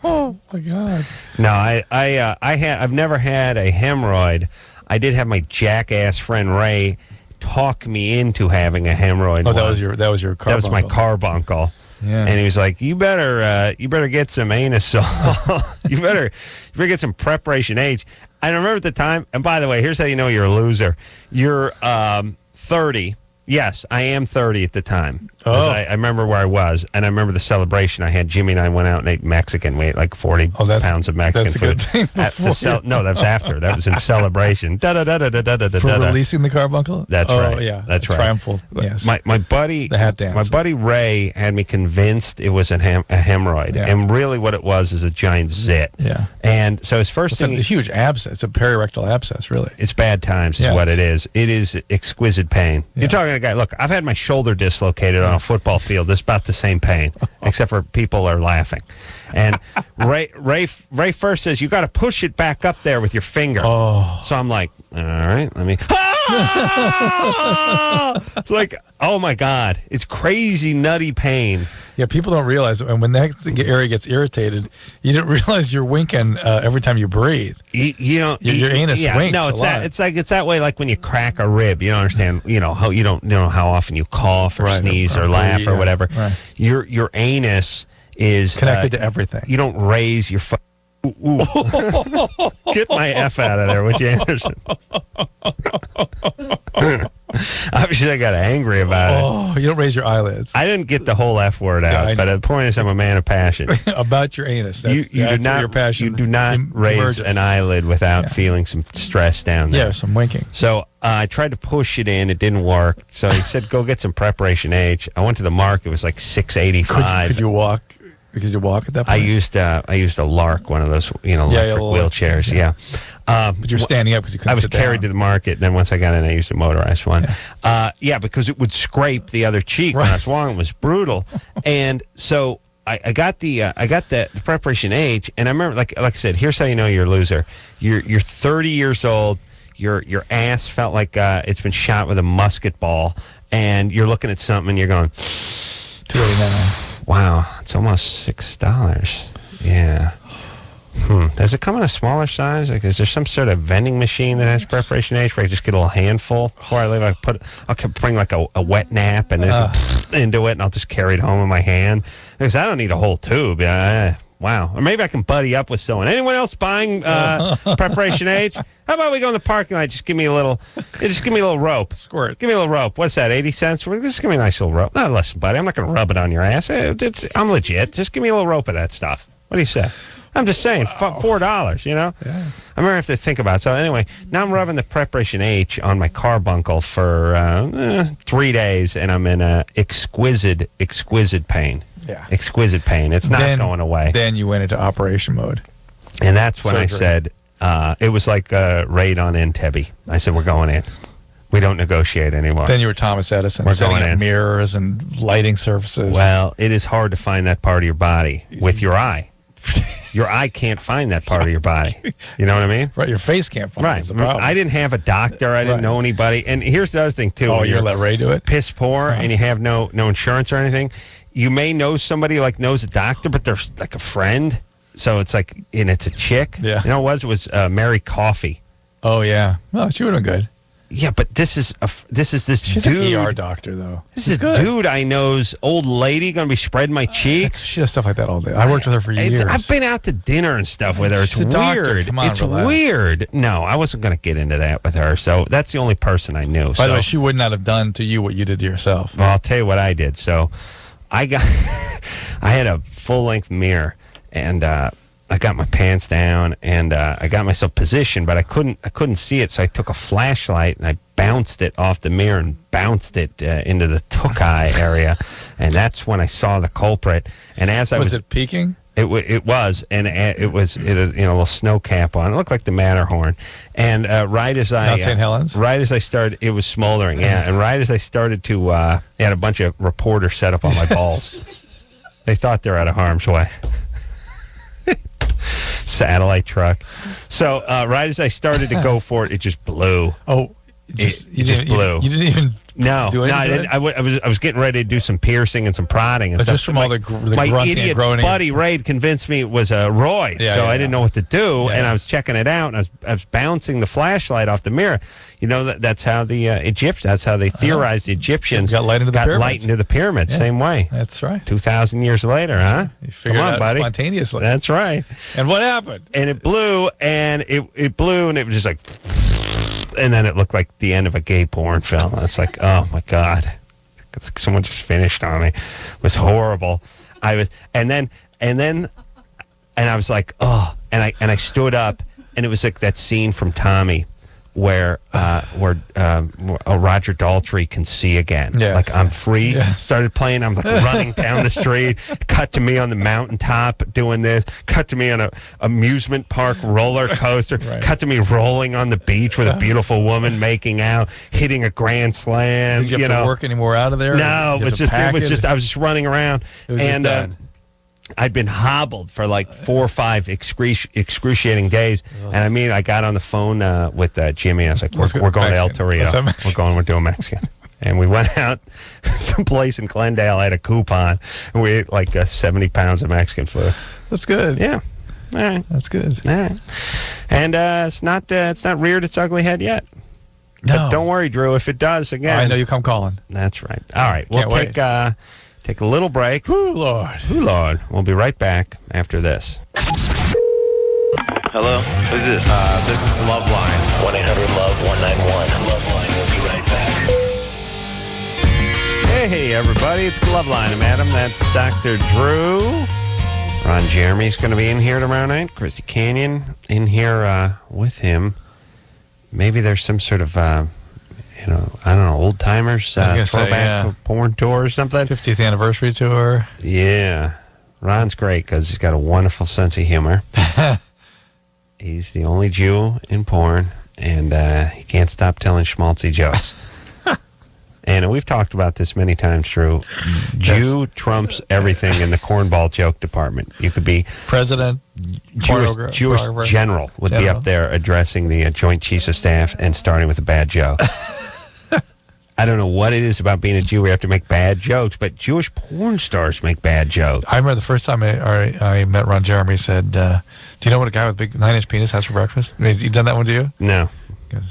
Oh, my God. No, I've never had a hemorrhoid. I did have my jackass friend Ray talk me into having a hemorrhoid. Oh, that once. was your carbuncle. That was my carbuncle. Yeah. And he was like, "You better get some Anusol. you better get some Preparation H." I remember at the time. And by the way, here's how you know you're a loser. You're 30. Yes, I am 30 at the time. 'Cause Oh. I remember where I was, and I remember the celebration I had. Jimmy and I went out and ate Mexican. We ate like 40 pounds of Mexican that's a food. good thing No, that was after. That was in celebration. For releasing the carbuncle? That's right. Oh, yeah. That's right. Triumphal. Yes. My buddy, The hat dance. my buddy Ray had me convinced it was a hemorrhoid, Yeah. and really what it was is a giant zit. Yeah. And so his first It's a thing, huge abscess. It's a perirectal abscess, really. it's bad times is Yeah, what it's- it is. It is exquisite pain. Yeah. You're talking to a guy. Look, I've had my shoulder dislocated on a football field. It's about the same pain, except for people are laughing. And Ray first says you got to push it back up there with your finger. Oh. So I'm like, all right, let me. It's like, oh my God, it's crazy nutty pain. Yeah, people don't realize, and when that area gets irritated, you don't realize you're winking every time you breathe. You don't. Your anus winks No, a it's lot. that. It's that way. Like when you crack a rib, you don't understand. You know how you don't know how often you cough or Right, sneeze or or laugh breathe, or yeah, whatever. right. Your anus is Connected to everything. You don't raise your. Ooh. Get my F out of there, would you, Anderson? Obviously, I got angry about it. Oh, you don't raise your eyelids. I didn't get the whole F word Yeah, out, I but know. the point is, I'm a man of passion. About your anus. You That's do where not your passion you do not raise emerges. an eyelid without Yeah. feeling some stress down there. Yeah, some winking. So I tried to push it in. It didn't work. So he said, "Go get some Preparation H." I went to the market. It was like $6.85. Could you walk? Could you walk at that I point? used a Lark, one of those electric little wheelchairs. electric, Yeah. But you're standing up because you couldn't I was sit carried down. to the market, and then once I got in, I used a motorized one. Yeah, because it would scrape the other cheek when I was walking. It was brutal, and so I got the Preparation H, and I remember, like I said, here's how you know you're a loser. You're 30 years old. Your ass felt like it's been shot with a musket ball, and you're looking at something, and you're going, $2.89. "Wow, it's almost $6." Yeah. Does it come in a smaller size? Like, is there some sort of vending machine that has preparation H where I just get a little handful before I leave? I'll bring like a wet nap and then into it, and I'll just carry it home in my hand because I don't need a whole tube. Wow. Or maybe I can buddy up with someone. Anyone else buying preparation H? How about we go in the parking lot? Just give me a little rope. Squirt. Give me a little rope. What's that? 80 cents? Just give me a nice little rope. No, listen, buddy. I'm not going to rub it on your ass. I'm legit. Just give me a little rope of that stuff. What do you say? I'm just saying, $4, you know? Yeah. I'm going to have to think about it. So anyway, now I'm rubbing the preparation H on my carbuncle for 3 days, and I'm in exquisite pain. Yeah. Exquisite pain. It's not going away. Then you went into operation mode. And that's when Surgery. I said, it was like a raid on Entebbe. I said, we're going in. We don't negotiate anymore. Then you were Thomas Edison, We're setting going up in. mirrors and lighting surfaces. Well, it is hard to find that part of your body with your eye. Your eye can't find that part of your body. You know what I mean? Right, your face can't find it. Right. That's the problem. I didn't have a doctor. I didn't know anybody. And here's the other thing, too. Oh, When you're let Ray do it? piss poor and you have no insurance or anything, you may know somebody like knows a doctor, but they're like a friend. So it's like, and it's a chick. Yeah. You know what it was? It was Mary Coffee. Oh, yeah. Well, she would have been good. Yeah, but this is this She's dude. an ER doctor, though. This is dude I know's old lady going to be spreading my cheeks. She does stuff like that all day. I worked with her for years. I've been out to dinner and stuff with her. It's She's a doctor. weird. Come on, it's relax. weird. No, I wasn't going to get into that with her. So that's the only person I knew. By the way, she would not have done to you what you did to yourself. Well, I'll tell you what I did. So I had a full-length mirror, and I got my pants down, and I got myself positioned, but I couldn't see it, so I took a flashlight and I bounced it off the mirror and bounced it into the took eye area, and that's when I saw the culprit. And as I was it peeking? It was, and it was a little snow cap on. It looked like the Matterhorn. And right as I Not St. Helens? right as I started, it was smoldering. Yeah, and right as I started to, I had a bunch of reporters set up on my balls. They thought they're out of harm's way. Satellite truck. So right as I started to go for it, it just blew. Oh, It just blew. You didn't even No, do anything I to didn't. I was getting ready to do some piercing and some prodding and But stuff. just from all the my grunting and idiot groaning. buddy Ray convinced me it was a roid, Yeah, so yeah, I didn't yeah. know what to do, Yeah. and I was checking it out, and I was bouncing the flashlight off the mirror. You know that's how the Egyptians. That's how they theorized the Egyptians Got light into the pyramids. light into the pyramids. Yeah. Same way. That's right. 2,000 years later, huh? You figured Come on, it out buddy. spontaneously. That's right. And what happened? And it blew, and it blew, and it was just like, and then it looked like the end of a gay porn film. I was like, oh my god, it's like someone just finished on me. It was horrible. I was, and I was like, oh, and I stood up, and it was like that scene from Tommy, where Roger Daltrey can see again. Yes. Like I'm free. Yes. Started playing. I'm like running down the street. Cut to me on the mountaintop doing this. Cut to me on a amusement park roller coaster. Right. Cut to me rolling on the beach with a beautiful woman making out, hitting a grand slam. Did you have to work any more out of there? No, Did you it was have to pack just I was just running around, It was just and done. I'd been hobbled for like 4 or 5 excruciating days. And I mean, I got on the phone with Jimmy. I was like, Let's go we're going Mexican. to El Let's have Torito. Mexican. We're doing Mexican. And we went out someplace in Glendale, had a coupon, and we ate like 70 pounds of Mexican food. That's good. Yeah. All right. That's good. All right. And it's not reared its ugly head yet. No. But don't worry, Drew. If it does, again. I know you come calling. That's right. All right. We'll Can't wait. take a little break. Ooh, Lord. Ooh, Lord. We'll be right back after this. Hello? Who's this? This is LoveLine. 1-800-LOVE-191. LoveLine will be right back. Hey, everybody. It's LoveLine. I'm Adam. That's Dr. Drew. Ron Jeremy's going to be in here tomorrow night. Christy Canyon in here with him. Maybe there's some sort of, I don't know, old timers I was gonna say, throwback yeah. porn tour or something. 50th anniversary tour. Yeah. Ron's great because he's got a wonderful sense of humor. He's the only Jew in porn, and he can't stop telling schmaltzy jokes. And we've talked about this many times, Drew. Jew trumps everything in the cornball joke department. You could be President, Jewish pornographer. general would be General. up there addressing the Joint Chiefs of Staff and starting with a bad joke. I don't know what it is about being a Jew. We have to make bad jokes, but Jewish porn stars make bad jokes. I remember the first time I met Ron Jeremy said, "Do you know what a guy with a big 9-inch penis has for breakfast?" I mean, has he done that one to you? No.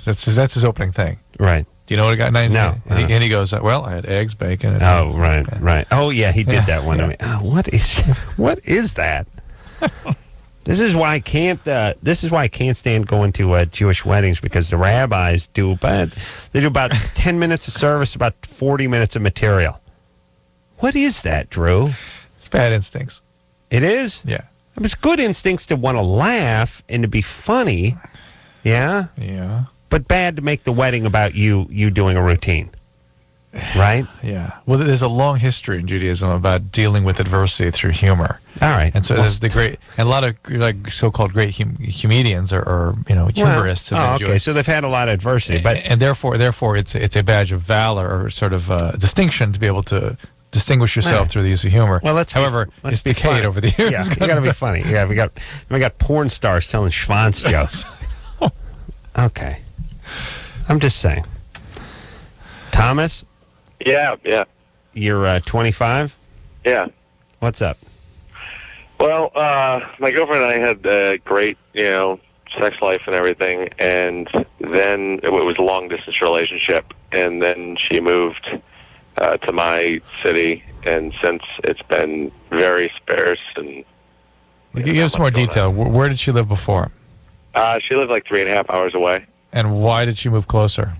That's his opening thing. Right. Do you know what a guy 9-inch? No. And he goes, "Well, I had eggs, bacon." Oh, right. Oh, yeah, he did that one to me. Oh, what is that? This is why I can't. This is why I can't stand going to Jewish weddings, because the rabbis do about 10 minutes of service, about 40 minutes of material. What is that, Drew? It's bad instincts. It is? Yeah. It's good instincts to want to laugh and to be funny. Yeah. Yeah. But bad to make the wedding about you doing a routine. Right? Yeah. Well, there's a long history in Judaism about dealing with adversity through humor. All right. And so there's and a lot of like so-called great comedians or humorists. Have been Jewish. So they've had a lot of adversity, and therefore it's a badge of valor or sort of distinction to be able to distinguish yourself through the use of humor. Well, however, it's decayed over the years. Yeah, you got to be funny. Yeah, we got porn stars telling schwanz jokes. Okay. I'm just saying. Thomas? Yeah. You're 25? Yeah. What's up? Well, my girlfriend and I had a great, sex life and everything, and then it was a long-distance relationship, and then she moved to my city, and since it's been very sparse. And give us more detail. Where did she live before? She lived like 3.5 hours away. And why did she move closer?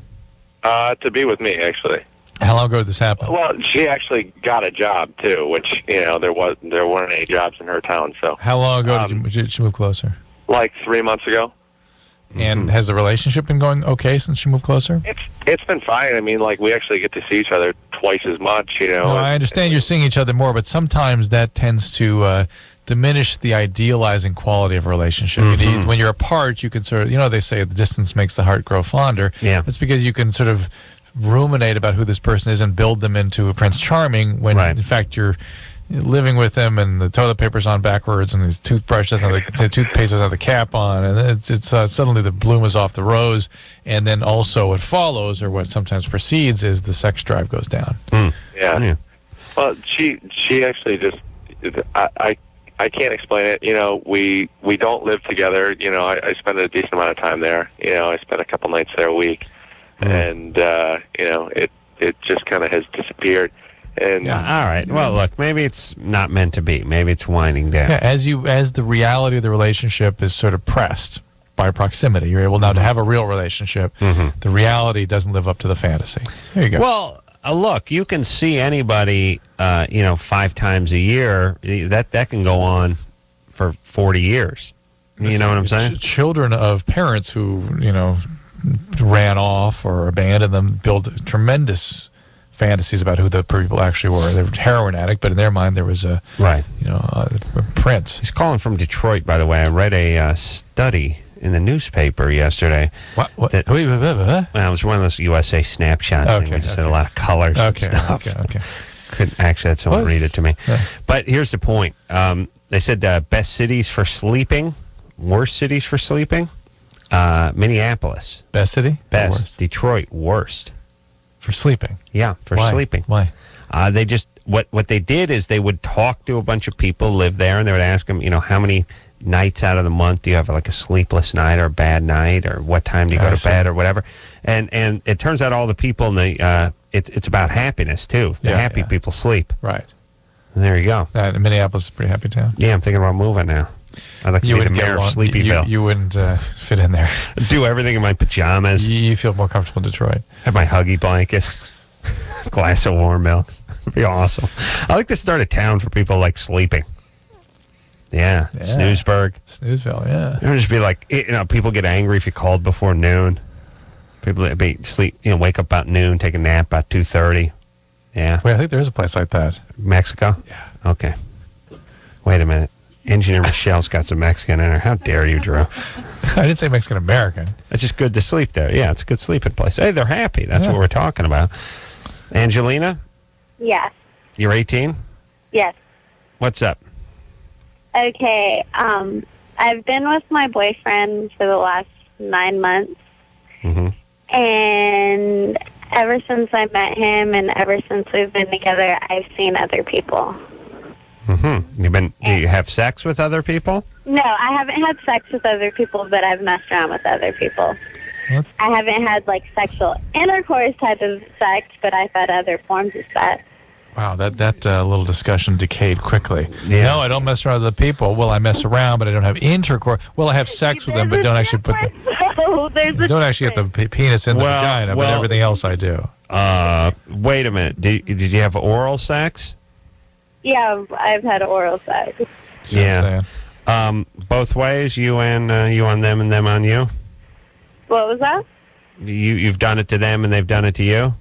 To be with me, actually. How long ago did this happen? Well, she actually got a job too, which there weren't any jobs in her town. So how long ago did she move closer? Like 3 months ago. And has the relationship been going okay since she moved closer? It's been fine. I mean, like we actually get to see each other twice as much. No, I understand you're seeing each other more, but sometimes that tends to diminish the idealizing quality of a relationship. Mm-hmm. When you're apart, you can sort of, they say the distance makes the heart grow fonder. Yeah. That's because you can sort of ruminate about who this person is and build them into a Prince Charming when, in fact, you're living with him and the toilet paper's on backwards and his toothbrush doesn't have the toothpaste doesn't have the cap on, and it's suddenly the bloom is off the rose, and then also what follows or what sometimes precedes is the sex drive goes down. Yeah. Well, she actually just I can't explain it. We don't live together. I spend a decent amount of time there. I spend a couple nights there a week, and it just kind of has disappeared. And all right. Well, look, maybe it's not meant to be. Maybe it's winding down. Yeah, as the reality of the relationship is sort of pressed by proximity, you're able now to have a real relationship. The reality doesn't live up to the fantasy. There you go. Well, look, you can see anybody, 5 times a year. That can go on for 40 years. You know what I'm saying? Children of parents who, ran off or abandoned them build tremendous fantasies about who the people actually were. They were a heroin addict, but in their mind there was a prince. He's calling from Detroit, by the way. I read a study in the newspaper yesterday. What? Well, it was one of those USA snapshots. Okay, we just had a lot of colors and stuff. Okay. Couldn't actually had someone read it to me. Yeah. But here's the point. They said best cities for sleeping, worst cities for sleeping. Minneapolis. Best city? Best. Worst? Detroit, worst. For sleeping? Yeah, for Why? sleeping. Why? They just, what they did is they would talk to a bunch of people who live there, and they would ask them, how many nights out of the month do you have like a sleepless night or a bad night, or what time do you go to bed or whatever. And it turns out all the people in the, it's about happiness too. The happy people sleep. Right. And there you go. Minneapolis is a pretty happy town. Yeah, I'm thinking about moving now. I'd like to be the mayor of Sleepyville. You wouldn't fit in there. Do everything in my pajamas. You feel more comfortable in Detroit. Have my Huggy blanket. Glass of warm milk. It'd be awesome. I like to start a town for people like sleeping. Yeah. Snoozeburg. Snoozeville, yeah. It would just be like, people get angry if you called before noon. People wake up about noon, take a nap about 2:30. Yeah. Wait, I think there's a place like that. Mexico? Yeah. Okay. Wait a minute. Engineer Michelle's got some Mexican in her. How dare you, Drew? I didn't say Mexican-American. It's just good to sleep there. Yeah, it's a good sleeping place. Hey, they're happy. That's what we're talking about. Angelina? Yes. You're 18? Yes. What's up? Okay. I've been with my boyfriend for the last 9 months. Mm-hmm. And ever since I met him and ever since we've been together, I've seen other people. Mm-hmm. Do you have sex with other people? No, I haven't had sex with other people, but I've messed around with other people. What? I haven't had, like, sexual intercourse type of sex, but I've had other forms of sex. Wow, that little discussion decayed quickly. Yeah. No, I don't mess around with other people. Well, I mess around, but I don't have intercourse. Well, I have sex with them, but don't actually put don't actually get the penis in the vagina, but everything else I do. Wait a minute. Did you have oral sex? Yeah, I've had oral sex. See what I'm saying? Both ways, you on them and them on you? What was that? You've done it to them and they've done it to you?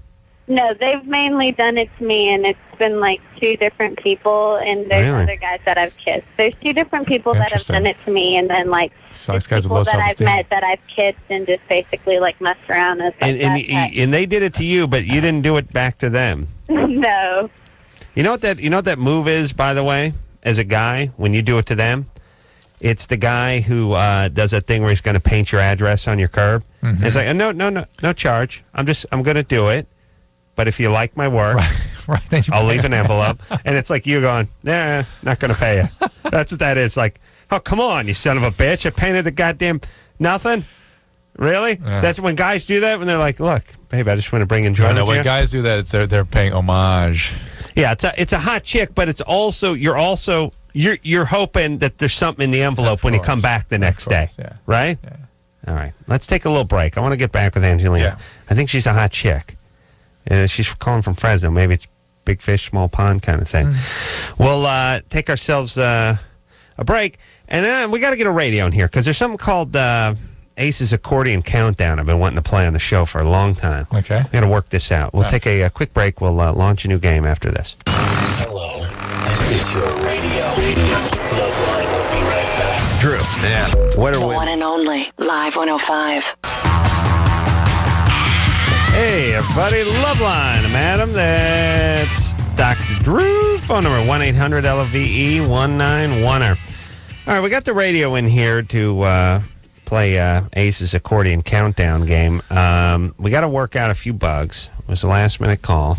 No, they've mainly done it to me, and it's been like two different people, and there's Really? other guys that I've kissed. There's two different people that have done it to me, and then like So this guy's with people low that I've self-esteem. met that I've kissed and just basically like messed around and stuff And like that. and they did it to you, but you didn't do it back to them. No. You know what that move is, by the way, as a guy, when you do it to them? It's the guy who does that thing where he's going to paint your address on your curb. Mm-hmm. And it's like, no charge. I'm going to do it. But if you like my work, Right, then you I'll pay leave an him. envelope. And it's like you going, nah, not going to pay you. That's what that is. Like, oh, come on, you son of a bitch. I painted the goddamn nothing. Really? Yeah. That's when guys do that, when they're like, look, babe, I just want to bring No, enjoyment no, to you. when guys do that, it's they're paying homage. Yeah, it's a hot chick, but it's also you're hoping that there's something in the envelope when you come back the next day, yeah. right? Yeah. All right, let's take a little break. I want to get back with Angelina. Yeah. I think she's a hot chick. She's calling from Fresno. Maybe it's big fish, small pond kind of thing. Mm-hmm. We'll take ourselves a break, and then we got to get a radio in here because there's something called Ace's Accordion Countdown. I've been wanting to play on the show for a long time. Okay. We got to work this out. We'll Yeah. take a quick break. We'll launch a new game after this. Hello, this is your radio. LoveLine will be right back. Drew. Yeah. What are The we? one and only Live 105. Hey, everybody. LoveLine. I'm Adam. That's Dr. Drew. Phone number 1-800-LOVE-191er. All right, we got the radio in here to play Ace's Accordion Countdown game. We got to work out a few bugs. It was a last-minute call.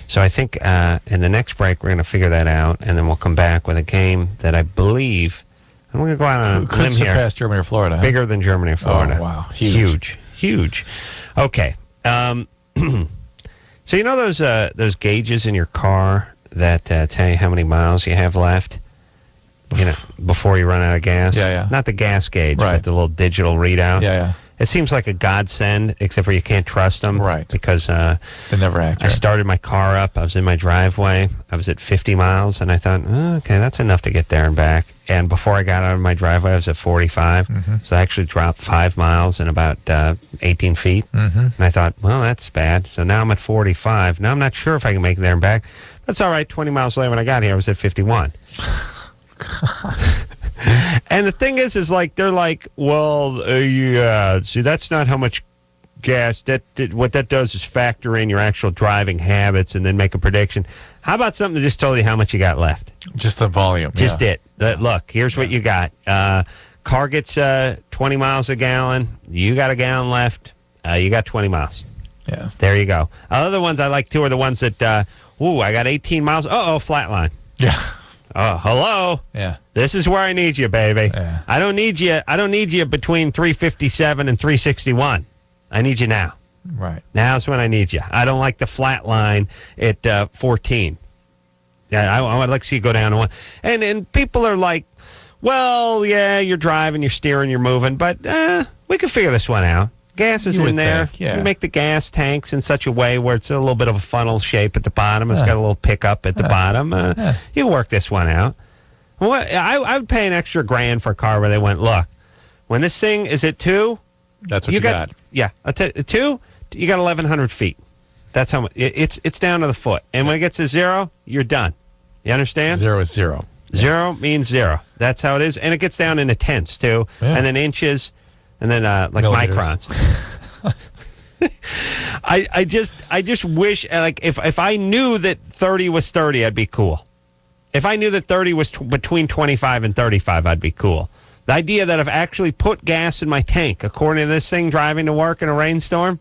So I think in the next break, we're going to figure that out, and then we'll come back with a game that I believe... I'm going to go out on a Could limb here. surpass Germany or Florida. Huh? Bigger than Germany or Florida. Oh, wow. Huge. Okay. So you know those gauges in your car that tell you how many miles you have left? You know, before you run out of gas? Yeah. Not the gas gauge, Right. but the little digital readout. Yeah. It seems like a godsend, except for you can't trust them. Right. Because They're never I accurate. started my car up. I was in my driveway. I was at 50 miles, and I thought, okay, that's enough to get there and back. And before I got out of my driveway, I was at 45. Mm-hmm. So I actually dropped 5 miles in about 18 feet. Mm-hmm. And I thought, well, that's bad. So now I'm at 45. Now I'm not sure if I can make it there and back. That's all right. 20 miles later when I got here, I was at 51. And the thing is like, they're like, well, yeah, see, that's not how much gas. What that does is factor in your actual driving habits and then make a prediction. How about something that just told you how much you got left? Just the volume. Just yeah. it. Look, here's what you got. Car gets 20 miles a gallon. You got a gallon left. You got 20 miles. Yeah. There you go. Other ones I like too are the ones that, I got 18 miles. Flatline. Yeah. Oh, hello. Yeah. This is where I need you, baby. Yeah. I don't need you between 357 and 361. I need you now. Right. Now's when I need you. I don't like the flat line at 14. Yeah, I would like to see you go down to 1. And people are like, well, yeah, you're driving, you're steering, you're moving, but we can figure this one out. Gas is You in would there. think, yeah. You make the gas tanks in such a way where it's a little bit of a funnel shape at the bottom. It's got a little pickup at the bottom. You work this one out. I would pay an extra $1,000 for a car where they went, look, when this thing is at 2, That's what you got. Yeah, at 2, you got 1,100 feet. That's how much. It's down to the foot. And when it gets to 0, you're done. You understand? 0 is 0. 0 means 0. That's how it is. And it gets down into tenths, too. Yeah. And then inches, and then like Millimeters. microns. I just wish, like, if I knew that 30 was 30, I'd be cool. If I knew that 30 was between 25 and 35, I'd be cool. The idea that I've actually put gas in my tank, according to this thing, driving to work in a rainstorm,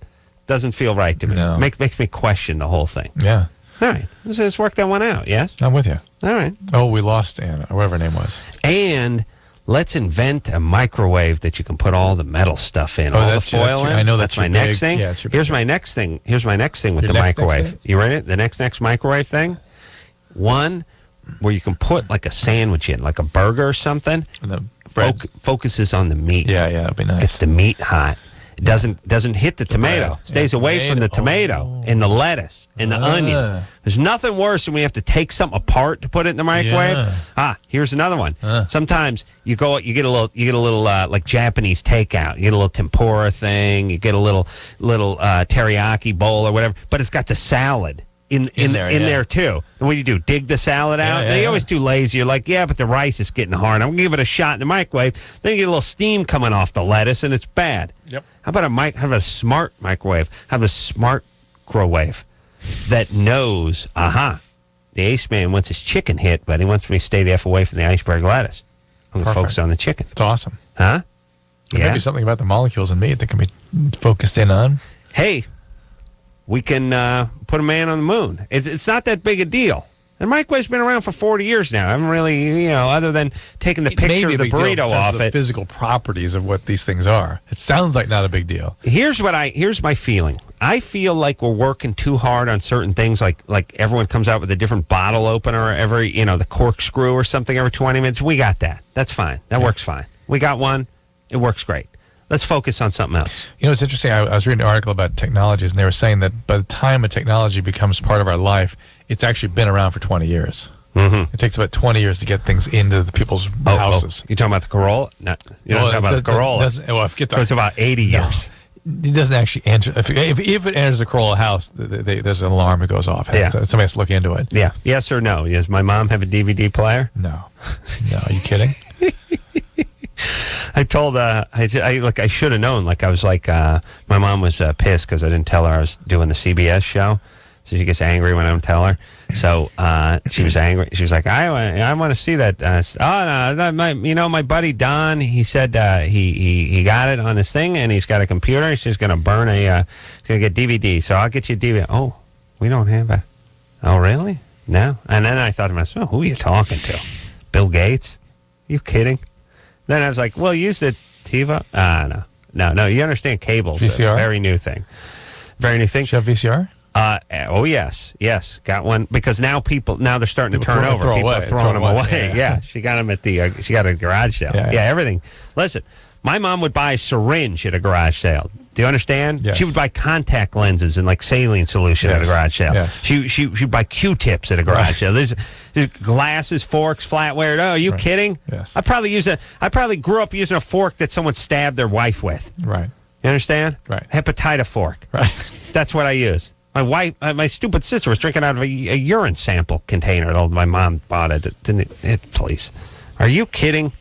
doesn't feel right to me. No. Makes me question the whole thing. Yeah. All right. Let's work that one out, yes? I'm with you. All right. Oh, we lost Anna, or whatever her name was. And let's invent a microwave that you can put all the metal stuff in, Oh, all the that's- foil that's- in. I know that's my your next big- thing. yeah, it's your Here's big my next thing. Here's my next thing with Your the next microwave. thing? You ready? The next microwave thing? One where you can put like a sandwich in, like a burger or something. And the bread. Focuses on the meat. Yeah, that'd be nice. Gets the meat hot. It doesn't hit the tomato. bread. Stays Yeah, away from the tomato and the lettuce and the onion. There's nothing worse than when you have to take something apart to put it in the microwave. Yeah. Here's another one. Sometimes you get a little like Japanese takeout. You get a little tempura thing. You get a little teriyaki bowl or whatever. But it's got the salad in there too. And what do? Dig the salad out? Yeah, You're always too lazy. You're like, yeah, but the rice is getting hard. I'm gonna give it a shot in the microwave. Then you get a little steam coming off the lettuce, and it's bad. Yep. How about a smart microwave? Have a smart microwave that knows, the Ace Man wants his chicken hit, but he wants me to stay the F away from the iceberg lettuce. I'm gonna focus on the chicken. It's awesome. Huh? There may be something about the molecules in meat that can be focused in on. Hey, we can put a man on the moon. It's not that big a deal. The microwave's been around for 40 years now. I haven't really, other than taking the picture of the burrito off the it. Physical properties of what these things are. It sounds like not a big deal. Here's my feeling. I feel like we're working too hard on certain things, like everyone comes out with a different bottle opener every, the corkscrew or something every 20 minutes. We got that. That's fine. That works fine. We got one. It works great. Let's focus on something else. It's interesting. I was reading an article about technologies, and they were saying that by the time a technology becomes part of our life, it's actually been around for 20 years. Mm-hmm. It takes about 20 years to get things into the people's houses. You talking about the Corolla? No, you're not talking about the Corolla. It's about 80 years. It doesn't actually answer. If it enters the Corolla house, there's an alarm that goes off. Yeah. Somebody has to look into it. Yeah. Yes or no? Does my mom have a DVD player? No. No. Are you kidding? I told I should have known. Like I was like my mom was pissed because I didn't tell her I was doing the CBS show. So she gets angry when I don't tell her. So she was angry. She was like, I want to see that. My buddy Don. He said he got it on his thing and he's got a computer. He's just gonna burn he's gonna get DVD. So I'll get you a DVD. Oh, we don't have a. Oh really? No. And then I thought to myself, who are you talking to? Bill Gates? You kidding? Then I was like, well, use the TiVo. No. You understand cables? VCR? A very new thing. Very new thing. Do you have VCR? Oh yes, got one because now they're starting to turn over. People are throwing them away. Yeah, she got them at she got a garage sale. Yeah, everything. Listen, my mom would buy a syringe at a garage sale. Do you understand? Yes. She would buy contact lenses and like saline solution at a garage sale. Yes. She'd buy Q-tips at a garage sale. There's glasses, forks, flatware. Oh, are you kidding? Yes. I probably grew up using a fork that someone stabbed their wife with. Right. You understand? Right. Hepatitis fork. Right. That's what I use. My wife, my stupid sister was drinking out of a urine sample container that my mom bought it. Please. Are you kidding?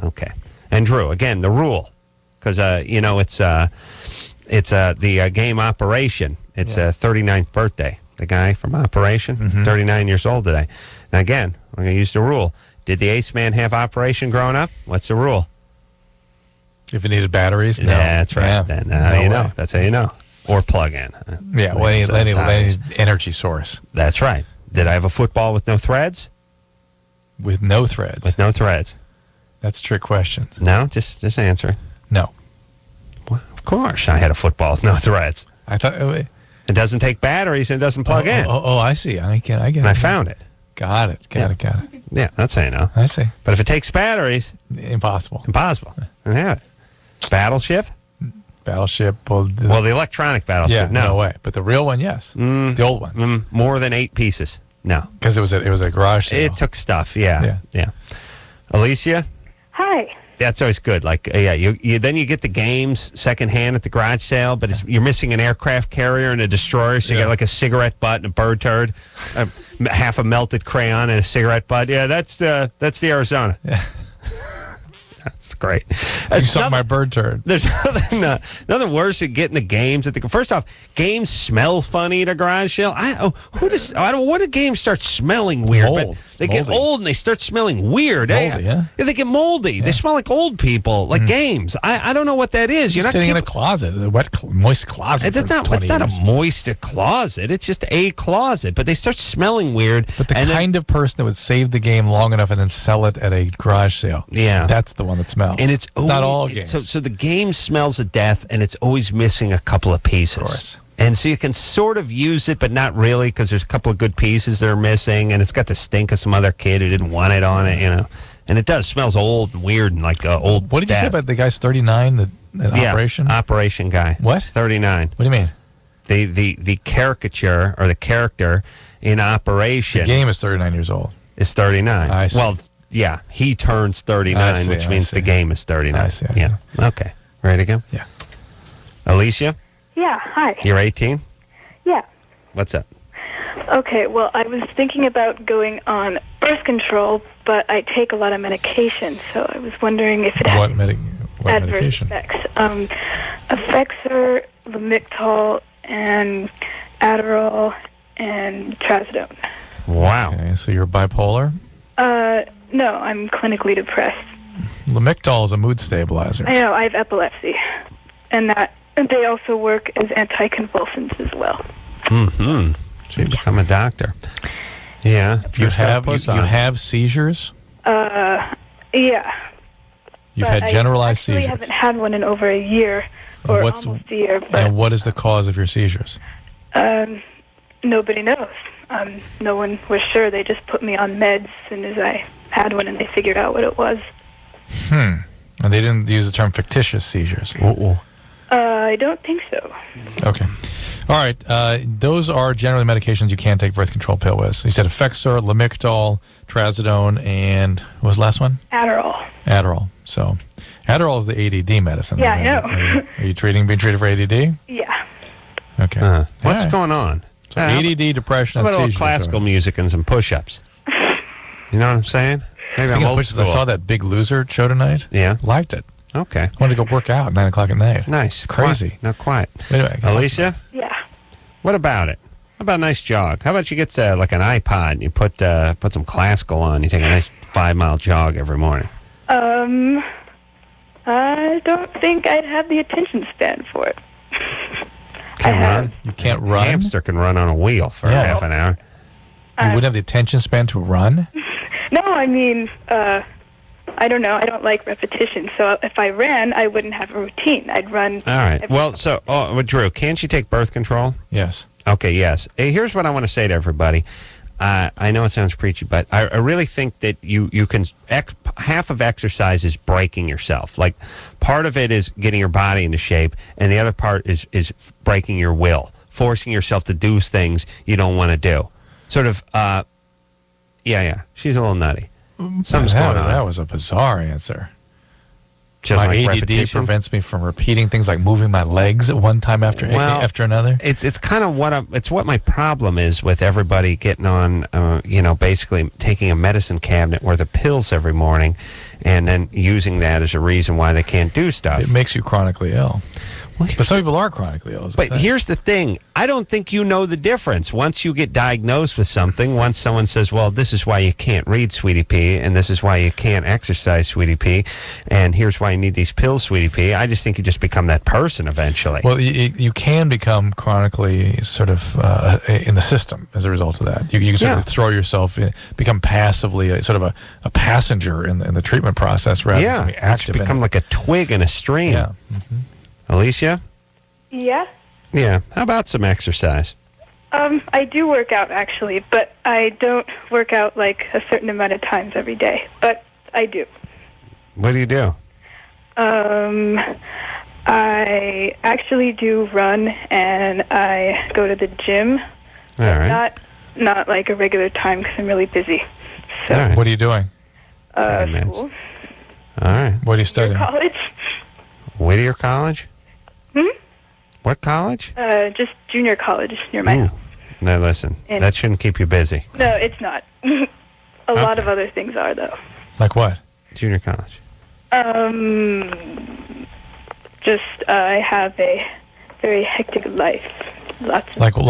Okay. And Drew, again, the rule. Because, it's the game Operation. It's a 39th birthday. The guy from Operation, 39 years old today. Now, again, I'm going to use the rule. Did the Ace Man have Operation growing up? What's the rule? If it needed batteries? No. Yeah, that's right. Yeah. Then No you know. way. That's how you know. Or plug in. Yeah, any energy source. That's right. Did I have a football with no threads? With no threads. With no threads. That's a trick question. No, just answer. No. Well, of course, I had a football with no threads. I thought it doesn't take batteries and it doesn't plug in. Oh, I see. I get it. And I found it. Got it. Got it. Yeah, that's how you know. I see. But if it takes batteries, impossible. And have it. Battleship. Well, the electronic battleship. Yeah, no way. But the real one, yes. The old one. More than 8 pieces. No, because it was a garage sale. It took stuff. Yeah. Alicia. Hi. That's always good. Like, you then you get the games secondhand at the garage sale, but you're missing an aircraft carrier and a destroyer, so you get like a cigarette butt and a bird turd, half a melted crayon and a cigarette butt. Yeah, that's the Arizona. Yeah. That's great. You saw my bird turd. There's nothing worse than getting the games. First off, games smell funny at a garage sale. What do games start smelling weird? Mold. They get old and they start smelling weird. Moldy, yeah. They get moldy. Yeah. They smell like old people, like games. I don't know what that is. You're not sitting in a closet, a wet, moist closet. It's not a moist closet. It's just a closet. But they start smelling weird. But the kind of person that would save the game long enough and then sell it at a garage sale. Yeah. That's the one that smells. And it's not all games. So the game smells of death, and it's always missing a couple of pieces. Of course. And so you can sort of use it, but not really, because there's a couple of good pieces that are missing, and it's got the stink of some other kid who didn't want it on it, And it does. Smells old and weird and like old What did you death. say about the guy's 39, the operation? Operation guy. What? 39. What do you mean? The caricature or the character in Operation. The game is 39 years old. Is 39. I see. Well, yeah, he turns 39, which means the game is 39. I see. Yeah. Okay. Ready to go? Yeah. Alicia, Yeah, hi. you're 18? Yeah. What's up? Okay, well, I was thinking about going on birth control, but I take a lot of medication, so I was wondering if it has What adverse medication? effects. Effexor, Lamictal, and Adderall, and Trazodone. Wow. Okay, so you're bipolar? No, I'm clinically depressed. Lamictal is a mood stabilizer. I know, I have epilepsy, and they also work as anticonvulsants as well. Mm-hmm. So you become a doctor. Yeah. You have seizures? Yeah. You've But had generalized I seizures. haven't had one in over a year, or almost a year. But And what is the cause of your seizures? nobody knows. No one was sure. They just put me on meds as soon as I had one, and they figured out what it was. And they didn't use the term fictitious seizures. I don't think so. Okay. All right. Those are generally medications you can take birth control pill with. So you said Effexor, Lamictal, Trazodone, and what was the last one? Adderall. Adderall. So Adderall is the ADD medicine. Yeah, I know. Are you being treated for ADD? Yeah. Okay. What's going on? So ADD, depression, How and about a little seizures. classical music and some push-ups? You know what I'm saying? Maybe I'm Speaking of old push-ups, school. I saw that Big Loser show tonight. Yeah. Liked it. Okay. Wanted to go work out at 9 o'clock at night. Nice. Crazy. Quiet. Now quiet. Anyway, Alicia? Yeah. What about it? How about a nice jog? How about you get like an iPod and you put some classical on. You take a nice 5-mile jog every morning. I don't think I'd have the attention span for it. Can run? You can't run? A hamster can run on a wheel for half an hour. You wouldn't have the attention span to run? No, I mean, I don't know. I don't like repetition. So if I ran, I wouldn't have a routine. I'd run. All right. Well, Drew, can't you take birth control? Yes. Okay, yes. Hey, here's what I want to say to everybody. I know it sounds preachy, but I really think that you can half of exercise is breaking yourself. Like part of it is getting your body into shape, and the other part is breaking your will, forcing yourself to do things you don't want to do. Sort of, yeah. She's a little nutty. Something's going on. That was a bizarre answer. Just my like ADD repetition? prevents me from repeating things like moving my legs at one time after another. It's kind of what my problem is with everybody getting on, basically taking a medicine cabinet worth of pills every morning, and then using that as a reason why they can't do stuff. It makes you chronically ill. But some people are chronically ill. But here's the thing. I don't think you know the difference. Once you get diagnosed with something, once someone says, well, this is why you can't read, Sweetie Pea, and this is why you can't exercise, Sweetie Pea, and here's why you need these pills, Sweetie Pea, I just think you just become that person eventually. Well, you can become chronically sort of in the system as a result of that. You can sort of throw yourself in, become passively sort of a passenger in the treatment process rather than something active. You become like a twig in a stream. Yeah. Alicia? Yeah. Yeah. How about some exercise? I do work out, actually, but I don't work out like a certain amount of times every day. But I do. What do you do? I actually do run, and I go to the gym. All right. Not like a regular time because I'm really busy. So, What are you doing? school. All right. What are you studying? College. Whittier College? What college? Just junior college near my house. Now listen, And- that shouldn't keep you busy. No, it's not. A lot of other things are, though. Like what? Junior college. Just I have a very hectic life. Lots of Like what?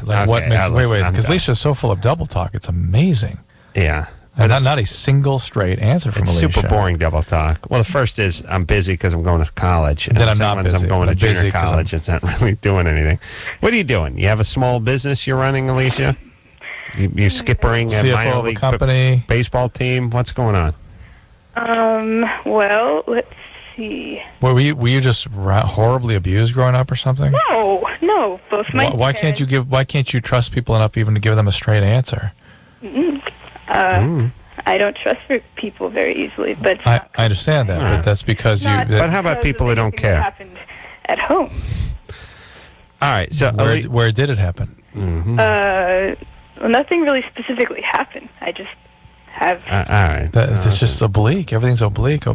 Like what Okay, makes? Wait, I'm because done. Alicia's so full of double talk. It's amazing. Yeah. And But not a single straight answer from it's Alicia. super boring double talk. Well, the first is I'm busy because I'm going to college. And Then the I'm second not one is busy. I'm going I'm to busy junior 'cause college. It's not really doing anything. What are you doing? You have a small business you're running, Alicia? You skippering a CFO minor of a league company. baseball team? What's going on? Well, let's see. Were you just horribly abused growing up or something? No, both my Why can't you Why can't you trust people enough even to give them a straight answer? I don't trust people very easily, but I understand that, but that's because you. But how about people who don't care? happened at home. All right. So where did it happen? Well, nothing really specifically happened. I just have. all right. It's just oblique. Everything's oblique.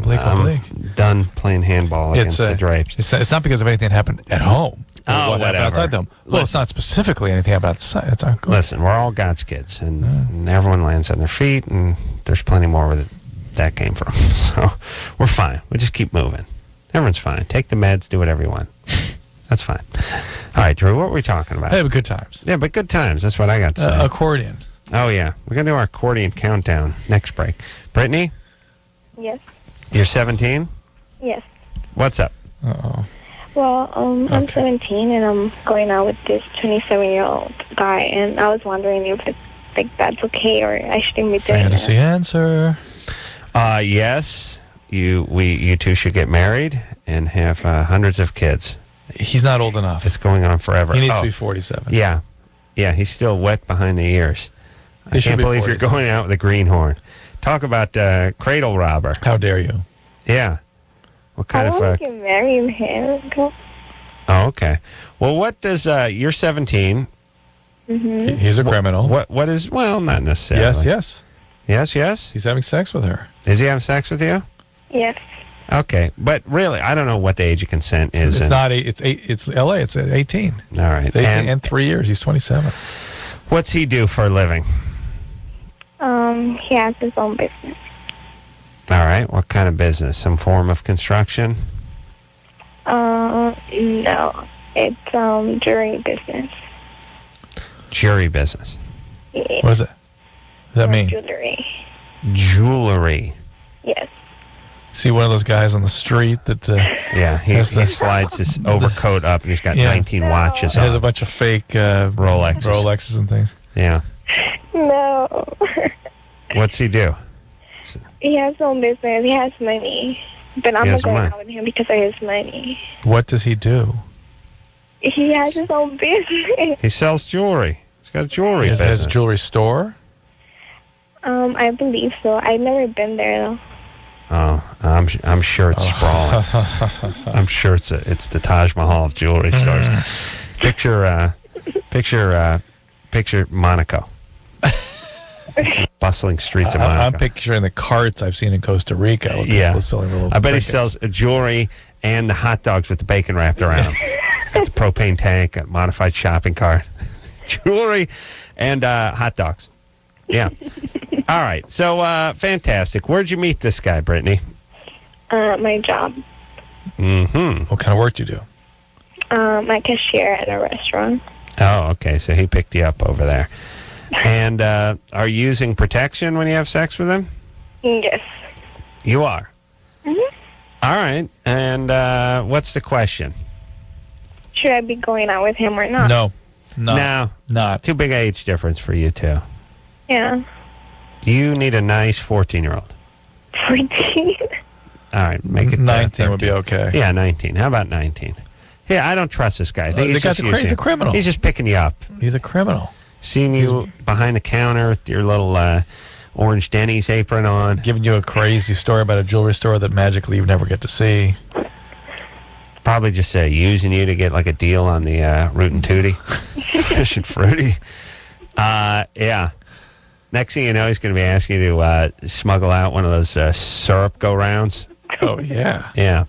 Done playing handball against the Drapes. It's not because of anything that happened at home. Oh, what happened whatever. outside them. Well, it's not specifically anything happened outside. It's not good. Listen, we're all God's kids, and everyone lands on their feet, and there's plenty more where that came from. So we're fine. We just keep moving. Everyone's fine. Take the meds. Do whatever you want. That's fine. All right, Drew, what were we talking about? Hey, but good times. Yeah, but good times. That's what I got to say. Accordion. Oh, yeah. We're going to do our accordion countdown next break. Brittany, Yes. you're 17? Yes. What's up? Uh-oh. Well, I'm 17 and I'm going out with this 27-year-old guy, and I was wondering if that's okay or I shouldn't be doing Fantasy that. answer. Yes. You two should get married and have hundreds of kids. He's not old enough. It's going on forever. He needs to be 47. Yeah. Yeah, he's still wet behind the ears. He I should can't be believe you're 47. going out with a greenhorn. Talk about cradle robber. How dare you? Yeah. What kind I of... want to get married him. Oh, okay. Well, what does... you're 17. Mm-hmm. He's a criminal. What is... Well, not necessarily. Yes. Yes? He's having sex with her. Is he having sex with you? Yes. Okay. But really, I don't know what the age of consent is. It's not. It's L.A. It's 18. All right. It's 18 and 3 years. He's 27. What's he do for a living? He has his own business. All right. What kind of business? Some form of construction? No. It's jewelry business. Jewelry business. Yeah. What does it? Does that mean? Jewelry. Jewelry. Yes. See one of those guys on the street that Yeah, he slides his overcoat up and he's got 19 watches he has a on. bunch of fake Rolexes and things. Yeah. No. What's he do? He has his own business. He has money. But I'm He not has going money. out with him because of his money. What does he do? He has his own business. He sells jewelry. He's got a jewelry He has business. a jewelry store. I believe so. I've never been there though. Oh, I'm sure it's sprawling. I'm sure it's the Taj Mahal of jewelry stores. Picture Monaco. Bustling streets of Monaco. I'm picturing the carts I've seen in Costa Rica. With Yeah. people selling little I bet trinkets. he sells jewelry and the hot dogs with the bacon wrapped around them. Got the propane tank, a modified shopping cart, jewelry, and hot dogs. Yeah. All right. So fantastic. Where'd you meet this guy, Brittany? My job. Mm-hmm. What kind of work do you do? I cashier at a restaurant. Oh, okay. So he picked you up over there. And are you using protection when you have sex with him? Yes. You are. Mm-hmm. All right. And what's the question? Should I be going out with him or not? No. Not. Too big age difference for you two. Yeah. You need a nice 14-year-old. 14. All right. Make it 19 would be 13. okay. Yeah, 19. How about 19? Yeah, I don't trust this guy. I think The he's guy's just he's a using- criminal. He's just picking you up. He's a criminal. Seeing you behind the counter with your little orange Denny's apron on. Giving you a crazy story about a jewelry store that magically you never get to see. Probably just using you to get like a deal on the Root and Tootie. Fish and Fruity. Yeah. Next thing you know, he's going to be asking you to smuggle out one of those syrup go-rounds. Oh, yeah. Yeah.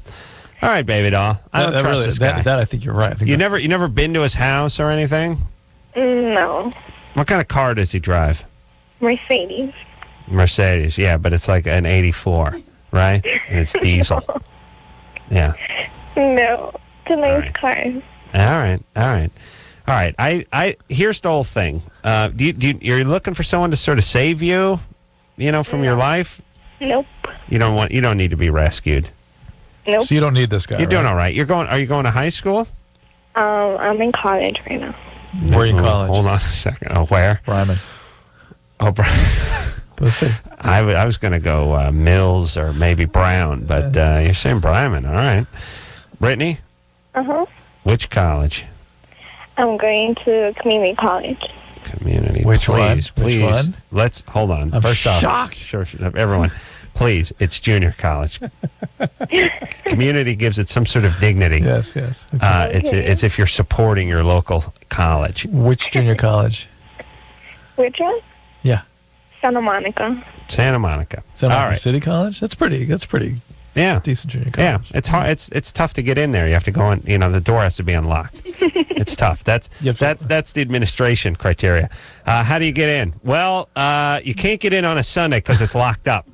All right, baby doll. I don't trust this guy. That I think you're right. I think You never been to his house or anything? No. What kind of car does he drive? Mercedes. Mercedes, yeah, but it's like an 84, right? And it's diesel. Yeah. No, it's a nice car. All right. I here's the whole thing. You're looking for someone to sort of save you, from your life? Nope. You don't need to be rescued. Nope. So you don't need this guy. You're doing all right. Are you going to high school? I'm in college right now. Where are you in college? Hold on a second. Oh, where? Ryman. Oh, Let's see. I was going to go Mills or maybe Brown, but you're saying Bryman. All right. Brittany? Uh-huh. Which college? I'm going to community college. Community. Which one? Please. Which one? Let's hold on. I'm shocked. Sure, everyone. Please, it's junior college. Community gives it some sort of dignity. Yes. Okay. It's if you're supporting your local college. Which junior college? Which one? Yeah. Santa Monica. Santa Monica. All right. right. City College? That's pretty Yeah. decent junior college. Yeah. It's hard. It's tough to get in there. You have to go in, the door has to be unlocked. It's tough. That's the administration criteria. How do you get in? Well, you can't get in on a Sunday because it's locked up.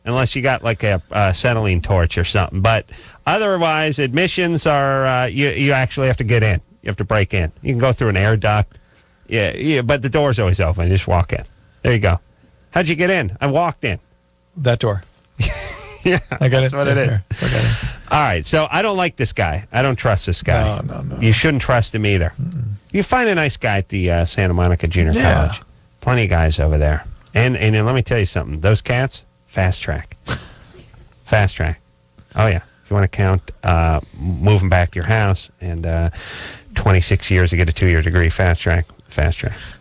Unless you got like a acetylene torch or something. But otherwise, admissions are, you actually have to get in. You have to break in. You can go through an air duct. Yeah, but the door's always open. You just walk in. There you go. How'd you get in? I walked in. That door. Yeah, I got that's it. what it is. I got it. All right, so I don't like this guy. I don't trust this guy. No. You shouldn't trust him either. You find a nice guy at the Santa Monica Junior College. Plenty of guys over there. And let me tell you something. Those cats, fast track. Fast track. Oh, yeah. If you want to count moving back to your house and 26 years to get a 2-year degree, fast track. All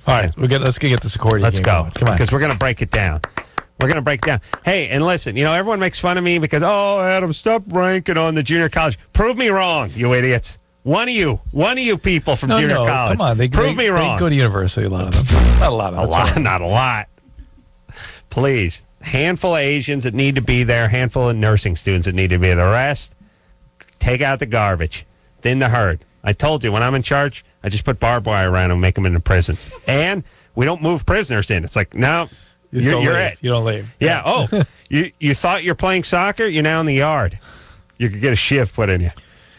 right, let's get this accordion. Let's go. Going. Come on. Because we're going to break it down. Hey, and listen, everyone makes fun of me because, Adam, stop ranking on the junior college. Prove me wrong, you idiots. One of you people from junior college. Come on. Prove me wrong. They go to university, a lot of them. Not a lot. Not a lot. Please. Handful of Asians that need to be there, handful of nursing students that need to be there. The rest, take out the garbage. Thin the herd. I told you, when I'm in charge, I just put barbed wire around them and make them into prisons. And we don't move prisoners in. It's like, no, you're it. You don't leave. Yeah. Oh, you thought you're playing soccer? You're now in the yard. You could get a shiv put in you.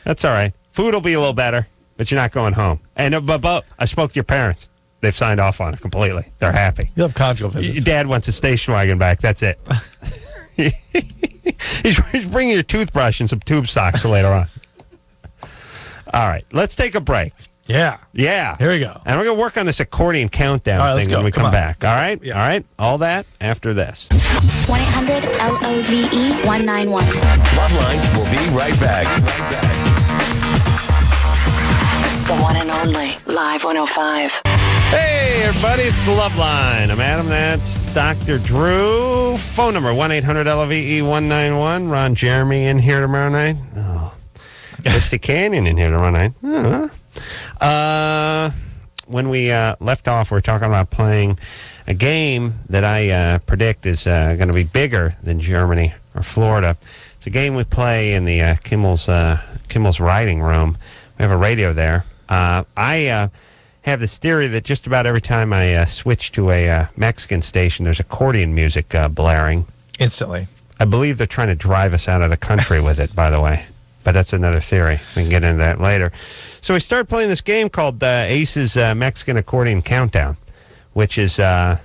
That's all right. Food will be a little better, but you're not going home. And I spoke to your parents. They've signed off on it completely. They're happy. You'll have conjugal visits. Your dad wants a station wagon back. That's it. He's bringing your toothbrush and some tube socks later on. All right, let's take a break. Yeah. Here we go. And we're going to work on this accordion countdown thing when we come back. All right? Yeah. All right? All that after this. 1-800-LOVE-191. LoveLine will be right back. The one and only Live 105. Hey, everybody, it's LoveLine. I'm Adam. That's Dr. Drew. Phone number, 1-800-LOVE-191. Ron Jeremy in here tomorrow night. Oh. Misty Canyon in here tomorrow night. When we left off, we were talking about playing a game that I predict is going to be bigger than Germany or Florida. It's a game we play in the Kimmel's writing room. We have a radio there. I have this theory that just about every time I switch to a Mexican station, there's accordion music blaring. Instantly. I believe they're trying to drive us out of the country with it, by the way. But that's another theory. We can get into that later. So we started playing this game called Ace's Mexican Accordion Countdown, which is, I've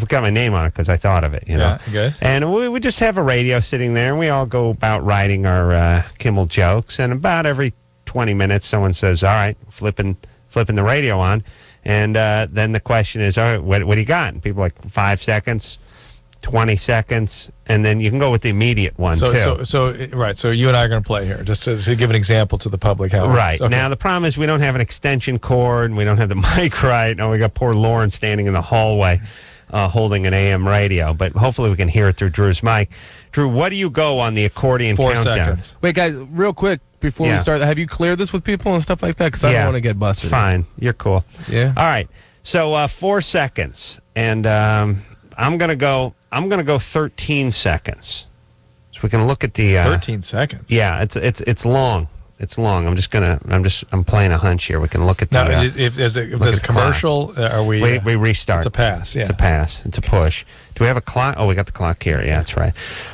got my name on it because I thought of it, Yeah, good. And we just have a radio sitting there, and we all go about writing our Kimmel jokes. And about every 20 minutes, someone says, all right, flipping the radio on. And then the question is, all right, what do you got? And people are like, 5 seconds, 20 seconds, and then you can go with the immediate one, too. So you and I are going to play here, just to give an example to the public. How Right. Okay. Now, the problem is we don't have an extension cord, and we don't have the mic right. Now, we got poor Lauren standing in the hallway holding an AM radio, but hopefully we can hear it through Drew's mic. Drew, what do you go on the accordion 4 countdown? seconds. Wait, guys, real quick before we start, have you cleared this with people and stuff like that? Because I don't want to get busted. Fine. You're cool. Yeah. All right. So 4 seconds, and I'm gonna go 13 seconds. So we can look at the 13 seconds. Yeah, it's long. It's long. I'm playing a hunch here. We can look at the. Now, if there's a commercial, are we? We restart. It's a pass. Yeah. It's a pass. It's a push. Do we have a clock? Oh, we got the clock here. Yeah, that's right.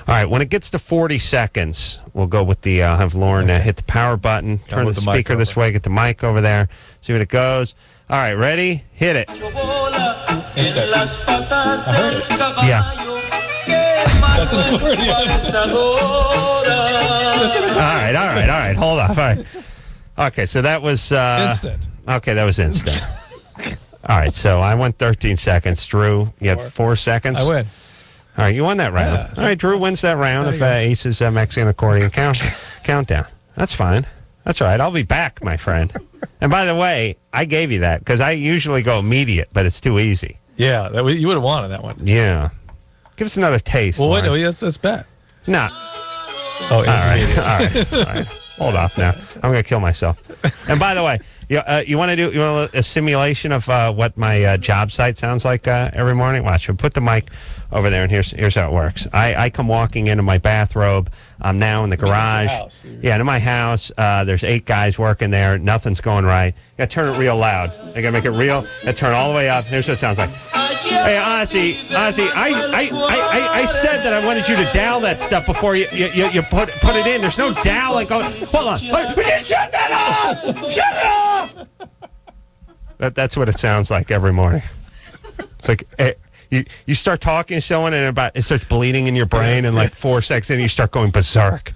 All right. When it gets to 40 seconds, we'll go with the. Have Lauren hit the power button. Turn the speaker this way. Get the mic over there. See what it goes. All right. Ready? Hit it. Yeah. All right. Hold on. All right. Okay, so that was instant. Okay, that was instant. All right, so I went 13 seconds. Drew, you have 4 seconds. I win. All right, you won that round. Yeah, all right, Drew wins that round of Ace's Mexican accordion countdown. That's fine. That's all right. I'll be back, my friend. And by the way, I gave you that because I usually go immediate, but it's too easy. Yeah, you would have wanted that one. Yeah. Give us another taste. Well, Lauren. wait, let's bet. No. Oh, all right. Hold off now. I'm going to kill myself. And by the way, you want to do a simulation of what my job site sounds like every morning? Watch. We'll put the mic over there, and here's how it works. I come walking into my bathrobe. I'm now in the garage. Yeah, in my house. There's 8 guys working there. Nothing's going right. You got to turn it real loud. I got to make it real. And turn all the way up. Here's what it sounds like. Hey, Ozzy, I said that I wanted you to dial that stuff before you put it in. There's no dialing going. Hold on. Shut that off! Shut it off! That's what it sounds like every morning. It's like you start talking to someone and it starts bleeding in your brain, and like 4 seconds in, you start going berserk.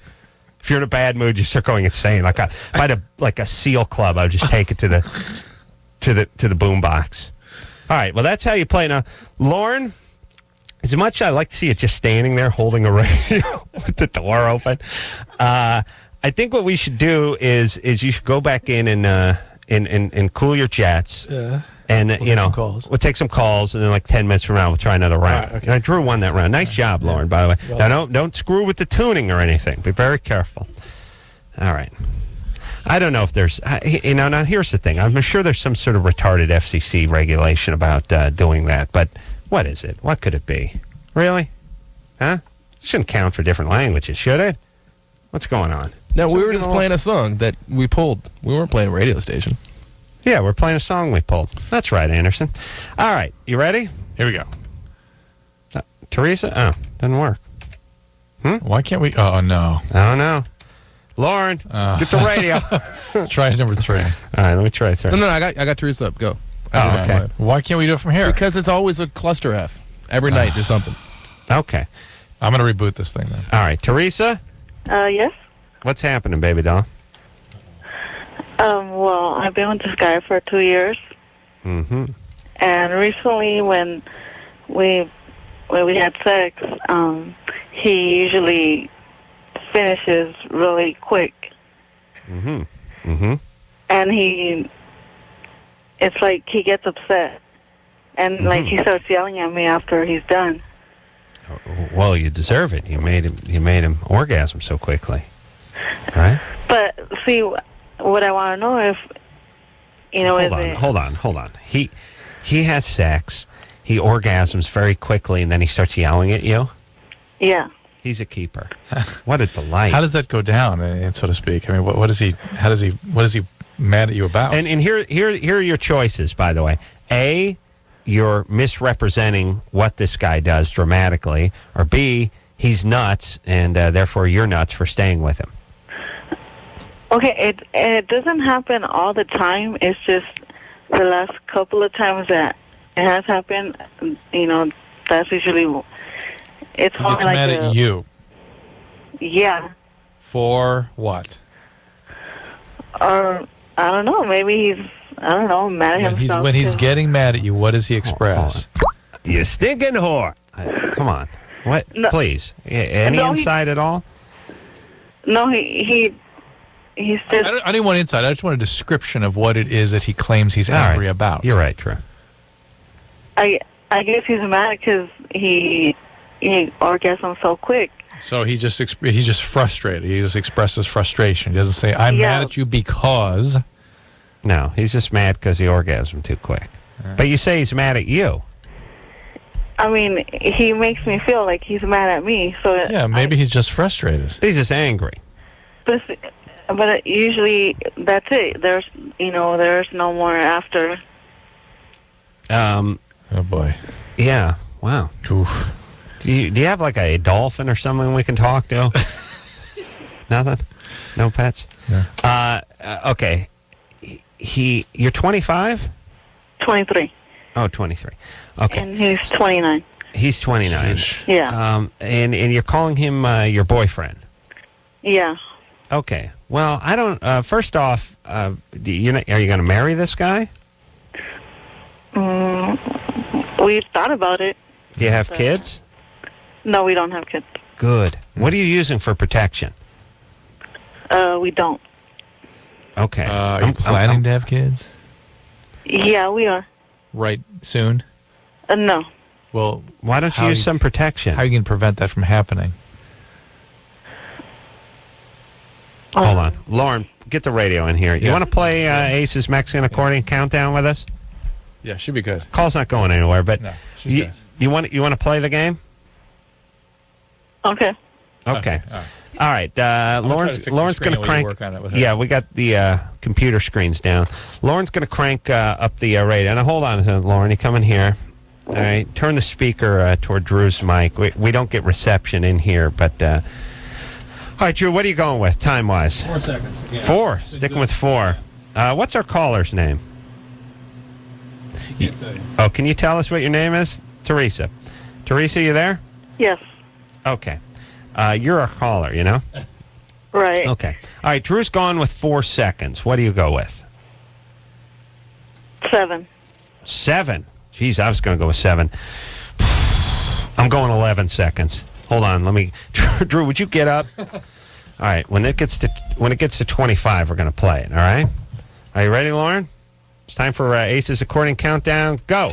If you're in a bad mood, you start going insane. Like if I had a SEAL club, I would just take it to the boom box. All right, well, that's how you play. Now, Lauren, as much as I like to see you just standing there holding a radio with the door open, I think what we should do is you should go back in and cool your jets. Yeah. And, we'll take some calls, and then like 10 minutes from now, we'll try another round. Right, okay. And Drew won that round. Nice job, Lauren, by the way. Well, now, don't screw with the tuning or anything. Be very careful. All right. I don't know if there's, now here's the thing. I'm sure there's some sort of retarded FCC regulation about doing that, but what is it? What could it be? Really? Huh? It shouldn't count for different languages, should it? What's going on? No, we were just playing a song that we pulled. We weren't playing a radio station. Yeah, we're playing a song we pulled. That's right, Anderson. All right, you ready? Here we go. Teresa? Oh, doesn't work. Why can't we? Oh, no. Oh, no. Lauren, get the radio. Try number 3. All right, let me try 3. No, I got Teresa up. Go. Okay. Why can't we do it from here? Because it's always a cluster F. Every night there's something. Okay. I'm going to reboot this thing then. All right, Teresa? Yes? What's happening, baby doll? Well, I've been with this guy for 2 years. Mm-hmm. And recently when we had sex, he usually finishes really quick. Mm-hmm. Mm-hmm. And it's like he gets upset. And like he starts yelling at me after he's done. Well, you deserve it. You made him orgasm so quickly. Right? But see, what I want to know if Hold on. He has sex. He orgasms very quickly, and then he starts yelling at you. Yeah. He's a keeper. What a delight. How does that go down, so to speak? I mean, what is he mad at you about? And here are your choices, by the way. A, you're misrepresenting what this guy does dramatically, or B, he's nuts, and therefore you're nuts for staying with him. Okay, it doesn't happen all the time. It's just the last couple of times that it has happened. That's usually it's He more gets like mad at you. Yeah. For what? Or I don't know. Maybe he's mad at himself. When he's getting mad at you, what does he express? You stinking whore. Come on. What? No. Please. Any insight at all? No, he's just. I didn't want insight. I just want a description of what it is that he claims he's angry about. You're right, Drew. I guess he's mad because he orgasms so quick. So he's just frustrated. He just expresses frustration. He doesn't say, "I'm mad at you because." No, he's just mad because he orgasmed too quick. But you say he's mad at you. I mean, he makes me feel like he's mad at me. So yeah, maybe he's just frustrated. He's just angry. But But usually that's it. There's no more after. Oh boy. Yeah. Wow. Oof. Do you have like a dolphin or something we can talk to? Nothing? No pets? No. Okay. You're 25? 23. Oh, 23. Okay. And he's 29. He's 29. Yeah. And you're calling him your boyfriend? Yeah. Okay. Well, I don't. First off, are you going to marry this guy? We thought about it. Do you have kids? No, we don't have kids. Good. What are you using for protection? We don't. Okay. Are you planning to have kids? Yeah, we are. Right soon? No. Well, why don't you use some protection? How are you going to prevent that from happening? Hold on. Lauren, get the radio in here. You want to play Ace's Mexican Accordion Countdown with us? Yeah, should be good. Call's not going anywhere, but No, you want to play the game? Okay. Okay. All right. Lauren's going to crank. Work on it with yeah, we got the computer screens down. Lauren's going to crank up the radio. Now, hold on a second, Lauren. You come in here. All right. Turn the speaker toward Drew's mic. We don't get reception in here, but... all right, Drew, what are you going with, time-wise? 4 seconds. Yeah. 4. Sticking with 4. What's our caller's name? Can't tell you. Oh, can you tell us what your name is? Teresa. Teresa, you there? Yes. Okay. You're our caller, you know? Right. Okay. All right, Drew's gone with 4 seconds. What do you go with? 7. 7? Jeez, I was going to go with 7. I'm going 11 seconds. Hold on, let me... Drew, would you get up? All right, when it gets to 25, we're going to play it, all right? Are you ready, Lauren? It's time for Ace's Accordion Countdown. Go!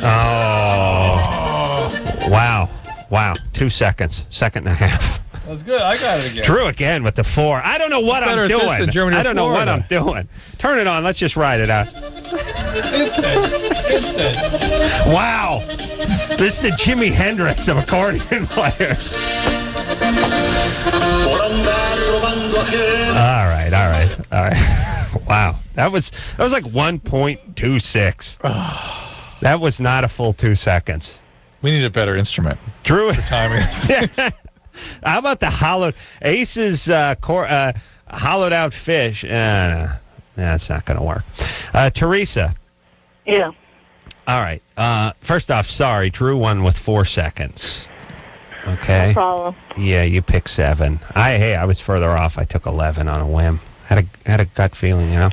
Oh. Wow. 2 seconds. Second and a half. That's good. I got it again. Drew again with the 4. I don't know what I'm doing. I don't know what I'm doing. Turn it on. Let's just ride it out. Instant. Wow. This is the Jimi Hendrix of accordion players. All right. Wow. That was like 1.26. That was not a full 2 seconds. We need a better instrument. Drew. For timing. How about the hollowed Ace's hollowed out fish? That's not going to work. Teresa. Yeah. All right. First off, sorry, Drew won with 4 seconds. Okay. No problem. Yeah, you picked 7. I was further off. I took 11 on a whim. Had a gut feeling, you know.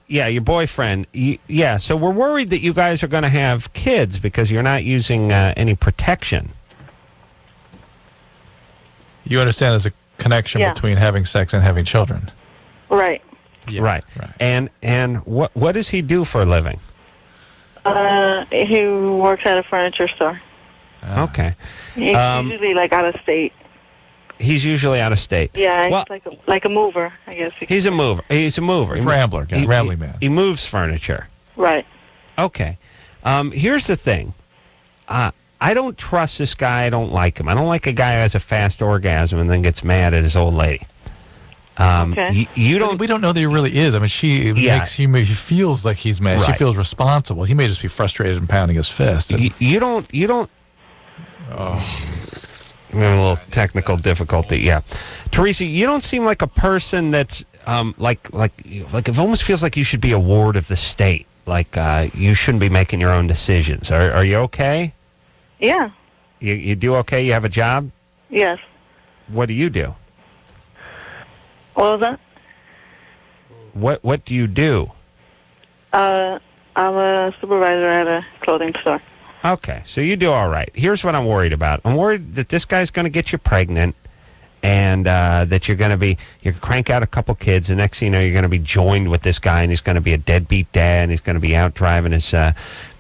Yeah, your boyfriend. So we're worried that you guys are going to have kids because you're not using any protection. You understand there's a connection between having sex and having children. Right. Yeah, right. And what does he do for a living? He works at a furniture store. Okay. He's usually like out of state. He's usually out of state. Yeah, he's like a mover, I guess. He's a mover. He's a mover. Rambler, rambling man. He moves furniture. Right. Okay. Here's the thing. I don't trust this guy. I don't like him. I don't like a guy who has a fast orgasm and then gets mad at his old lady. Okay. You don't. We don't know that he really is. I mean, she feels like he's mad. Right. She feels responsible. He may just be frustrated and pounding his fist. You don't. Oh. We have a little technical difficulty. Yeah, Teresa, you don't seem like a person that's like it almost feels like you should be a ward of the state. Like you shouldn't be making your own decisions. Are you okay? Yeah. You do okay? You have a job? Yes. What do you do? What was that? What do you do? I'm a supervisor at a clothing store. Okay, so you do all right. Here's what I'm worried about. I'm worried that this guy's going to get you pregnant and that you're going to crank out a couple kids, and next thing you know, you're going to be joined with this guy, and he's going to be a deadbeat dad, and he's going to be out driving his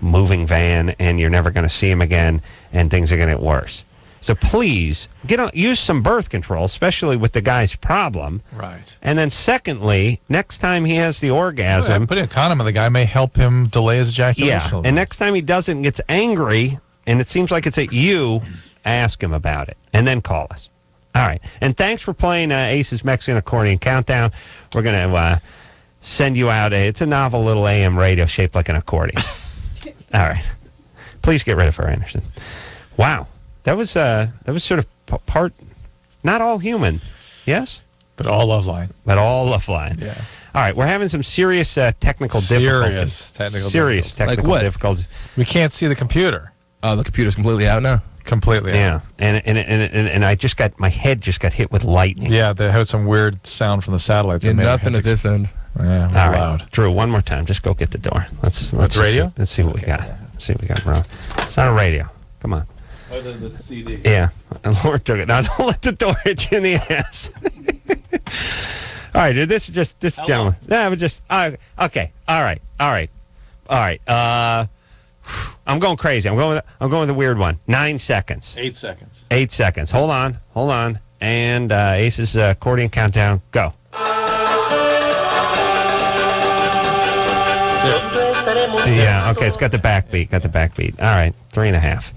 moving van, and you're never going to see him again, and things are going to get worse. So please, use some birth control, especially with the guy's problem. Right. And then secondly, next time he has the orgasm... Put a condom on the guy may help him delay his ejaculation. Yeah, and next time he doesn't, gets angry, and it seems like it's at you, ask him about it, and then call us. All right. And thanks for playing Ace's Mexican Accordion Countdown. We're going to send you out it's a novel little AM radio shaped like an accordion. All right. Please get rid of her, Anderson. Wow. That was sort of part, not all human. Yes? But all LoveLine. But all LoveLine. Yeah. All right. We're having some serious technical difficulties. Serious technical difficulties. We can't see the computer. Oh, the computer's completely out now? Completely. Yeah, and I just got my head just got hit with lightning. Yeah, they had some weird sound from the satellite. Yeah, nothing at this end. Yeah, it was all right, loud. Drew, one more time. Just go get the door. Let's radio. Let's see what we got. Let's see what we got, bro. It's not a radio. Come on. Other than the CD. Yeah, and Lauren took it. Now don't let the door hit you in the ass. All right, dude. This is just this gentleman. Yeah, but just okay. All right. I'm going crazy. I'm going with a weird one. 9 seconds. 8 seconds. 8 seconds. Hold on. And Ace's accordion countdown. Go. Yeah. Okay. It's got the backbeat. All right. 3.5.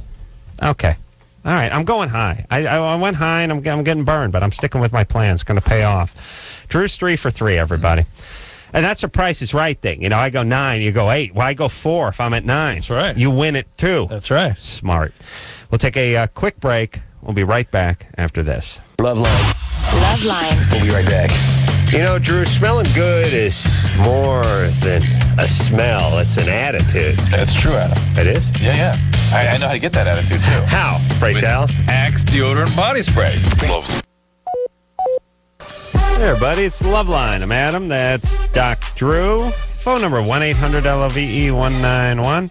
Okay. All right. I'm going high. I went high and I'm getting burned, but I'm sticking with my plan. It's going to pay off. Drew's 3 for 3. Everybody. And that's a Price is Right thing. You know, I go 9, you go 8. Why go 4 if I'm at 9? That's right. You win it, too. That's right. Smart. We'll take a quick break. We'll be right back after this. LoveLine. LoveLine. We'll be right back. You know, Drew, smelling good is more than a smell. It's an attitude. That's true, Adam. It is? Yeah. I know how to get that attitude, too. How? Pray tell. Axe, deodorant, body spray. There, buddy. It's LoveLine. I'm Adam. That's Doc Drew. Phone number 1-800-LOVE-191.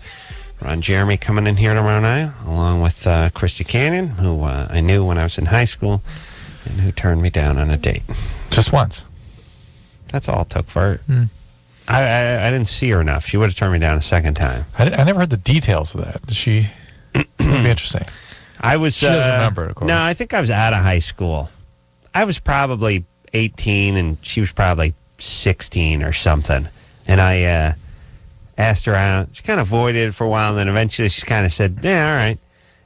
Ron Jeremy coming in here tomorrow night, along with Christy Canyon, who I knew when I was in high school, and who turned me down on a date. Just once. That's all it took for her. I didn't see her enough. She would have turned me down a second time. I never heard the details of that. Does she? It would be interesting. She doesn't remember it, of course. No, I think I was out of high school. I was probably 18 and she was probably 16 or something. And I asked her out. She kind of avoided it for a while, and then eventually she kind of said, yeah, all right.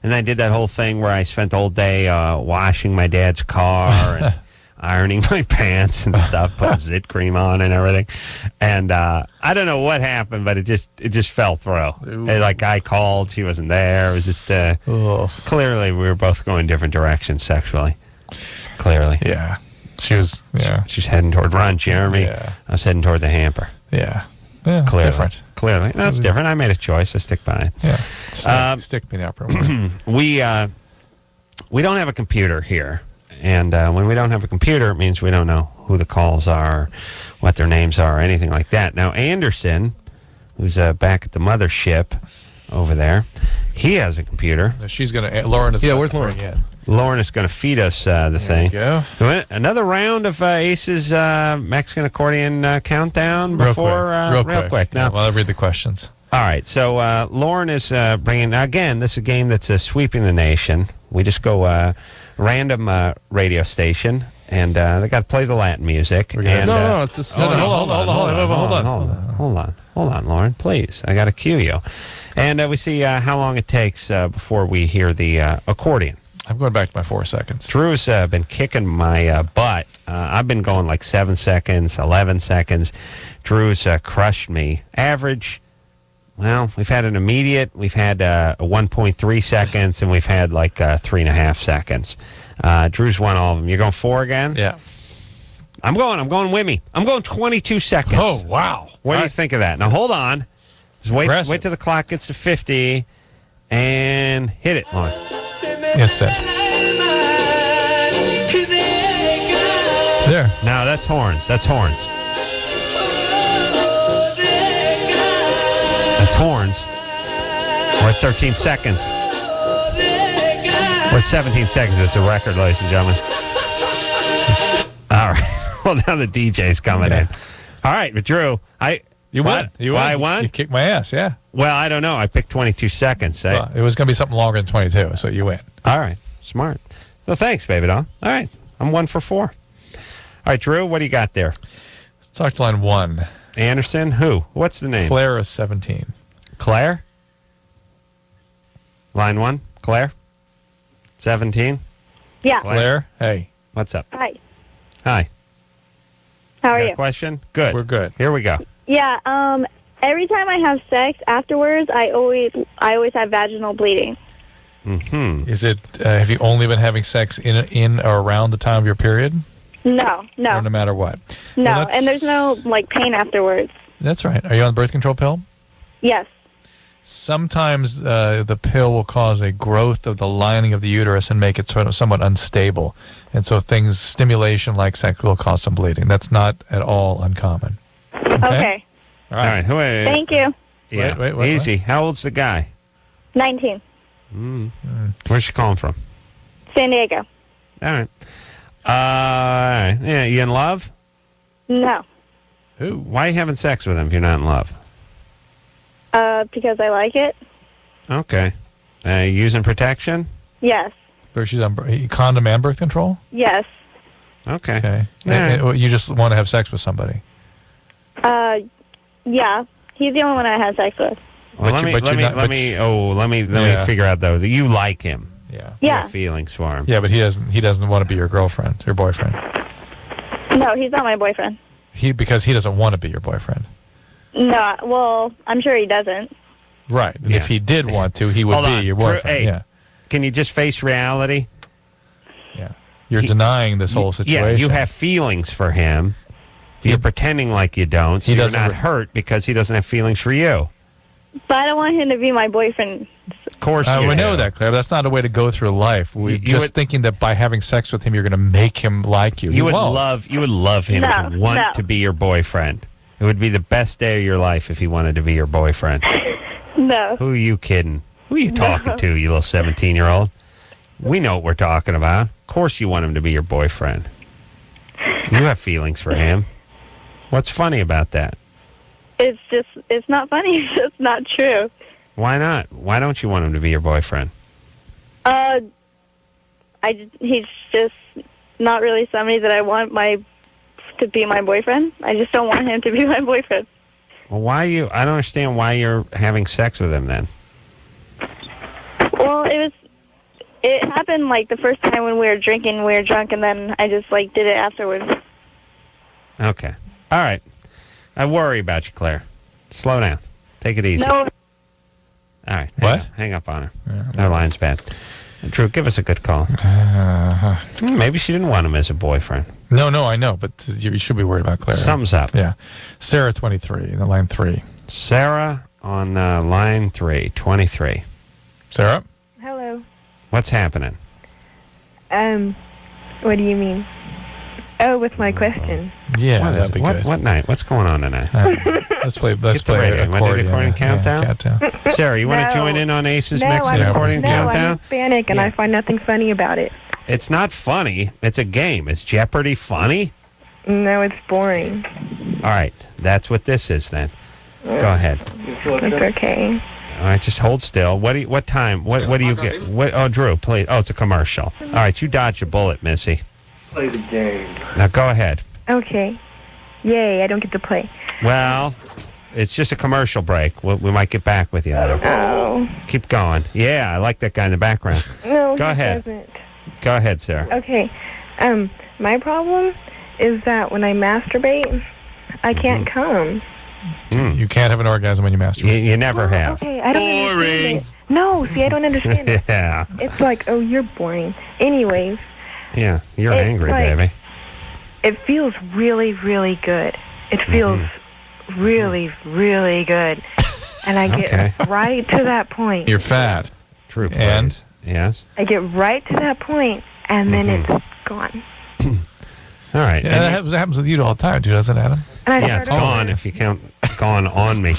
And I did that whole thing where I spent the whole day washing my dad's car and ironing my pants and stuff, putting zit cream on and everything. And I don't know what happened, but it just fell through. Like I called, she wasn't there. It was just clearly we were both going different directions sexually. Clearly. Yeah. She was, yeah. She's heading toward Ron Jeremy. Yeah. I was heading toward the hamper. Yeah. Clearly. Different. Clearly. No, that's different. I made a choice. I stick by it. Yeah. Stick me in the upper one. We don't have a computer here. And when we don't have a computer, it means we don't know who the calls are, what their names are, or anything like that. Now, Anderson, who's back at the mothership over there, he has a computer. She's going to... Lauren is... Yeah, where's Lauren? Lauren is going to feed us the thing. There you go. Another round of Ace's Mexican Accordion Countdown before... Real quick. Now, I'll read the questions. All right, so Lauren is bringing... Again, this is a game that's sweeping the nation. We just go random radio station, and they got to play the Latin music. Hold on, Lauren, please. I got to cue you. And we see how long it takes before we hear the accordion. I'm going back to my 4 seconds. Drew's been kicking my butt. I've been going like 7 seconds, 11 seconds. Drew's crushed me. Average, well, we've had an immediate, we've had a 1.3 seconds, and we've had like 3.5 seconds. Drew's won all of them. You're going 4 again? Yeah. I'm going with me. I'm going 22 seconds. Oh, wow. What do you think of that? Now, hold on. Just wait till the clock gets to 50 and hit it, Lauren. Yes, sir. There. No, that's horns. That's horns. That's horns. We're at 13 seconds. We're at 17 seconds. It's a record, ladies and gentlemen. All right. Well, now the DJ's coming in. All right, but Drew, You won. I won? You kicked my ass, yeah. Well, I don't know. I picked 22 seconds. Well, it was going to be something longer than 22, so you win. All right. Smart. Well, thanks, baby doll. All right. I'm 1 for 4. All right, Drew, what do you got there? Let's talk to line 1. Anderson? Who? What's the name? Claire is 17. Claire? Line 1? Claire? 17? Yeah. Claire? Hey. What's up? Hi. Hi. How are Got a you? question? Good. We're good. Here we go. Yeah. Every time I have sex afterwards, I always have vaginal bleeding. Mm-hmm. Is it? Have you only been having sex in or around the time of your period? No. Or no matter what? No, Well, and there's no pain afterwards. That's right. Are you on the birth control pill? Yes. Sometimes the pill will cause a growth of the lining of the uterus and make it sort of somewhat unstable, and so stimulation like sex will cause some bleeding. That's not at all uncommon. Okay. All right. Thank you. Yeah. Wait, Easy. How old's the guy? 19. Where's she calling from? San Diego. All right. Yeah. You in love? No. Who? Why are you having sex with him if you're not in love? Because I like it. Okay. Using protection? Yes. Or she's on condom and birth control? Yes. Okay. Okay. All right. You just want to have sex with somebody. Yeah. He's the only one I had sex with. Well, But let me figure out though that you like him. Yeah. You Yeah. have feelings for him. Yeah, but he doesn't want to be your girlfriend, your boyfriend. No, he's not my boyfriend. Because he doesn't want to be your boyfriend. No, well, I'm sure he doesn't. Right. And Yeah. if he did want to, he would Hold be on. your boyfriend. Hey, yeah. Can you just face reality? Yeah. You're denying this whole situation. Yeah, you have feelings for him. You're pretending like you don't. So He you're doesn't not hurt because he doesn't have feelings for you. But I don't want him to be my boyfriend. Of course you we do. know that, Claire. But that's not a way to go through life. We're You just would- thinking that by having sex with him, you're going to make him like you. You He would won't. love him No, to want no. to be your boyfriend. It would be the best day of your life if he wanted to be your boyfriend. No. Who are you kidding? Who are you talking to, you little 17-year-old? We know what we're talking about. Of course you want him to be your boyfriend. You have feelings for him. What's funny about that? It's not funny. It's just not true. Why not? Why don't you want him to be your boyfriend? He's just not really somebody that I want to be my boyfriend. I just don't want him to be my boyfriend. Well, I don't understand why you're having sex with him then. Well, it happened the first time when we were drinking, we were drunk, and then I just did it afterwards. Okay. All right. I worry about you, Claire. Slow down. Take it easy. No. All right. What? Hang up on her. Her line's bad. Drew, give us a good call. Maybe she didn't want him as a boyfriend. No, I know, but you should be worried about Claire. Something's up. Yeah. Sarah, 23, in line 3. Sarah on line 3, 23. Sarah? Hello. What's happening? What do you mean? Oh, with my question. Yeah, What is that'd it? be what, good. what night? What's going on tonight? Let's play Get the radio. Want to do the accordion countdown? Sarah, you want to No. join in on Ace's No, Mexican I'm, accordion no, countdown? I'm Hispanic, and I find nothing funny about it. It's not funny. It's a game. Is Jeopardy funny? No, it's boring. All right. That's what this is then. Go ahead. It's okay. All right, just hold still. What time? What do you get? Oh, Drew, please. Oh, it's a commercial. All right, you dodged a bullet, Missy. Play the game. Now go ahead. Okay. Yay, I don't get to play. Well, it's just a commercial break. We might get back with you. Though. Oh. Keep going. Yeah, I like that guy in the background. No, Go he ahead. doesn't. Go ahead, Sarah. Okay. My problem is that when I masturbate, I can't come. You can't have an orgasm when you masturbate. You never have. Okay, I don't understand it. No, see, I don't understand it. Yeah. It's like, oh, you're boring. Anyways, Yeah, you're It's angry, like- baby. it feels really, really good. It feels really, really good. And I get Okay. right to that point. You're fat. True, please. And? Yes. I get right to that point, and then it's gone. All right. Yeah, that happens with you all the time, too, doesn't it, Adam? And I Yeah, it's start over. gone if you count gone on me.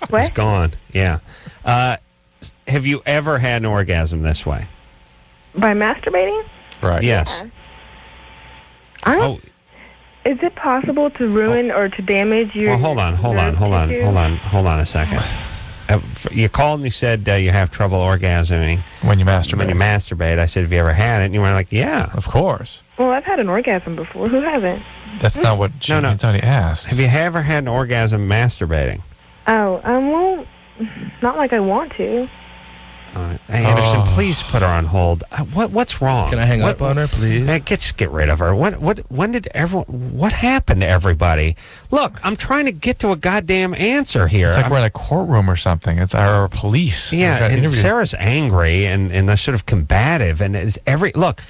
What? It's gone. Yeah. Have you ever had an orgasm this way? By masturbating? Right. Yes. Oh. Is it possible to ruin or to damage your... Well, hold on a second. You called and you said you have trouble orgasming when you masturbate. When you masturbate, I said, "Have you ever had it?" And you were like, "Yeah, of course." Well, I've had an orgasm before. Who hasn't? That's not what Giovanni asked. Have you ever had an orgasm masturbating? Oh, well, not like I want to. Hey, Anderson, please put her on hold. What's wrong? Can I hang up on her, please? Just get rid of her. What happened to everybody? Look, I'm trying to get to a goddamn answer here. It's like we're in a courtroom or something. It's our police. Yeah, and Sarah's angry and they're sort of combative. And look,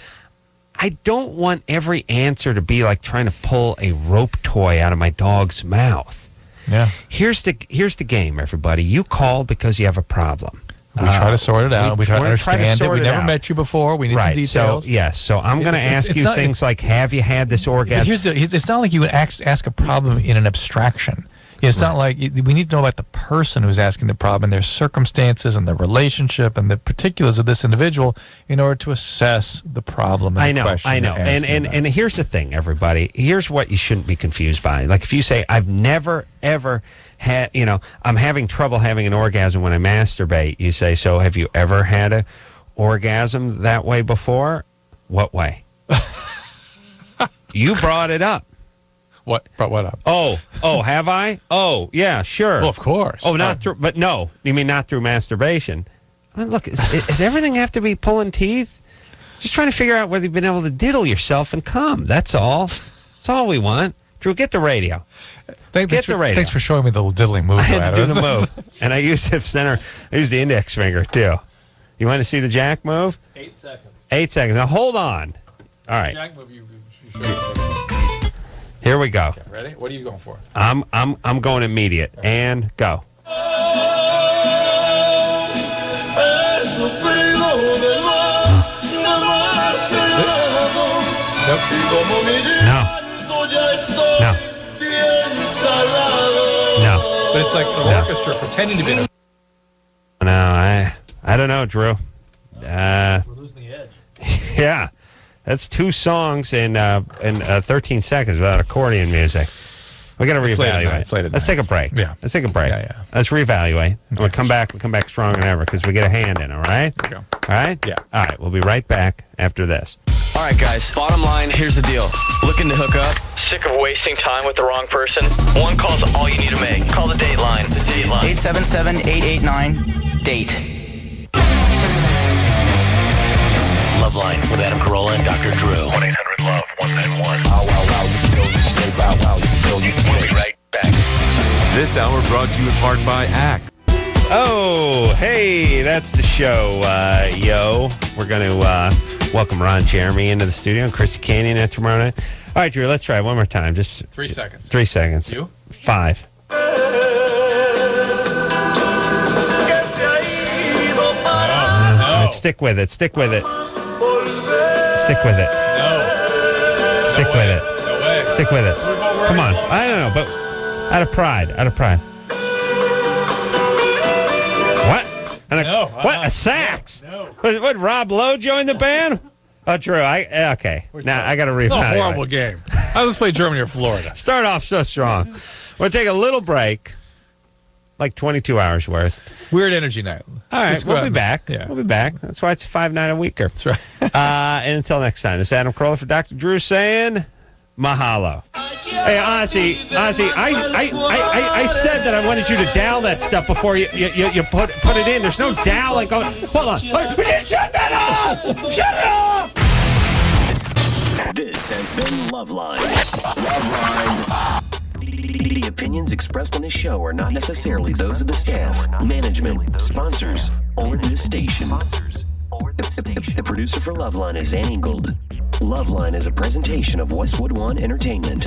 I don't want every answer to be like trying to pull a rope toy out of my dog's mouth. Yeah. Here's the game, everybody. You call because you have a problem. We try to sort it out. We try to understand it. We never met you before. We need some details. So I'm going to ask you things like, have you had this orgasm? But it's not like you would ask a problem in an abstraction. It's not like we need to know about the person who's asking the problem and their circumstances and the relationship and the particulars of this individual in order to assess the problem. And I know. And here's the thing, everybody. Here's what you shouldn't be confused by. Like if you say, I've never, ever had, I'm having trouble having an orgasm when I masturbate. You say, so have you ever had an orgasm that way before? What way? You brought it up. What? Brought what up? Oh, have I? Oh, yeah, sure. Well, of course. Oh, not through, but no. You mean not through masturbation? I mean, look, does everything have to be pulling teeth? Just trying to figure out whether you've been able to diddle yourself and come. That's all. That's all we want. Drew, get the radio. Get the radio. Thanks for showing me the diddling move. I had to do the move. And I used the index finger, too. You want to see the jack move? 8 seconds. 8 seconds. Now, hold on. All right. Jack move you showed. Here we go. Okay, ready? What are you going for? I'm going immediate. Right. And go. Nope. No. But it's like the orchestra pretending to be. No, I don't know, Drew. We're losing the edge. Yeah. That's 2 songs in 13 seconds without accordion music. We got to reevaluate. Let's take a break. Yeah. Let's take a break. Yeah. Let's reevaluate. Okay. We'll come back stronger than ever because we get a hand in, all right? Okay. All right? Yeah. All right. We'll be right back after this. All right, guys. Bottom line, here's the deal. Looking to hook up? Sick of wasting time with the wrong person? One call's all you need to make. Call the date line. The date line. 877-889-DATE. LoveLine with Adam Carolla and Dr. Drew. 1-800-LOVE-191. We'll be right back. This hour brought to you in part by ACT. Oh, hey, that's the show, yo. We're going to welcome Ron Jeremy into the studio and Christy Canyon at tomorrow night. All right, Drew, let's try it one more time. Just 3 seconds. 3 seconds. You? 5. No. Stick with it. Stick with it. Stick with it. No. Stick with it. No way. Stick with it. Come on. I don't know, but out of pride. What? What? A sax? No. What? Rob Lowe joined the band? Oh, Drew. Okay. Now I got to reevaluate. No, horrible game. Let's play Germany or Florida. Start off so strong. We'll take a little break, like 22 hours worth. Weird energy night. All right, we'll be back. Yeah. We'll be back. That's why it's a 5-night a weeker. That's right. And until next time, this is Adam Carolla for Dr. Drew saying mahalo. Hey, Ozzy, I said that I wanted you to dial that stuff before you put it in. There's no dialing going. Hold on. Shut that off! Shut it off! This has been LoveLine. LoveLine. The opinions expressed on this show are not necessarily those of the staff, management, sponsors, or the station. The producer for LoveLine is Ann Ingold. LoveLine is a presentation of Westwood One Entertainment.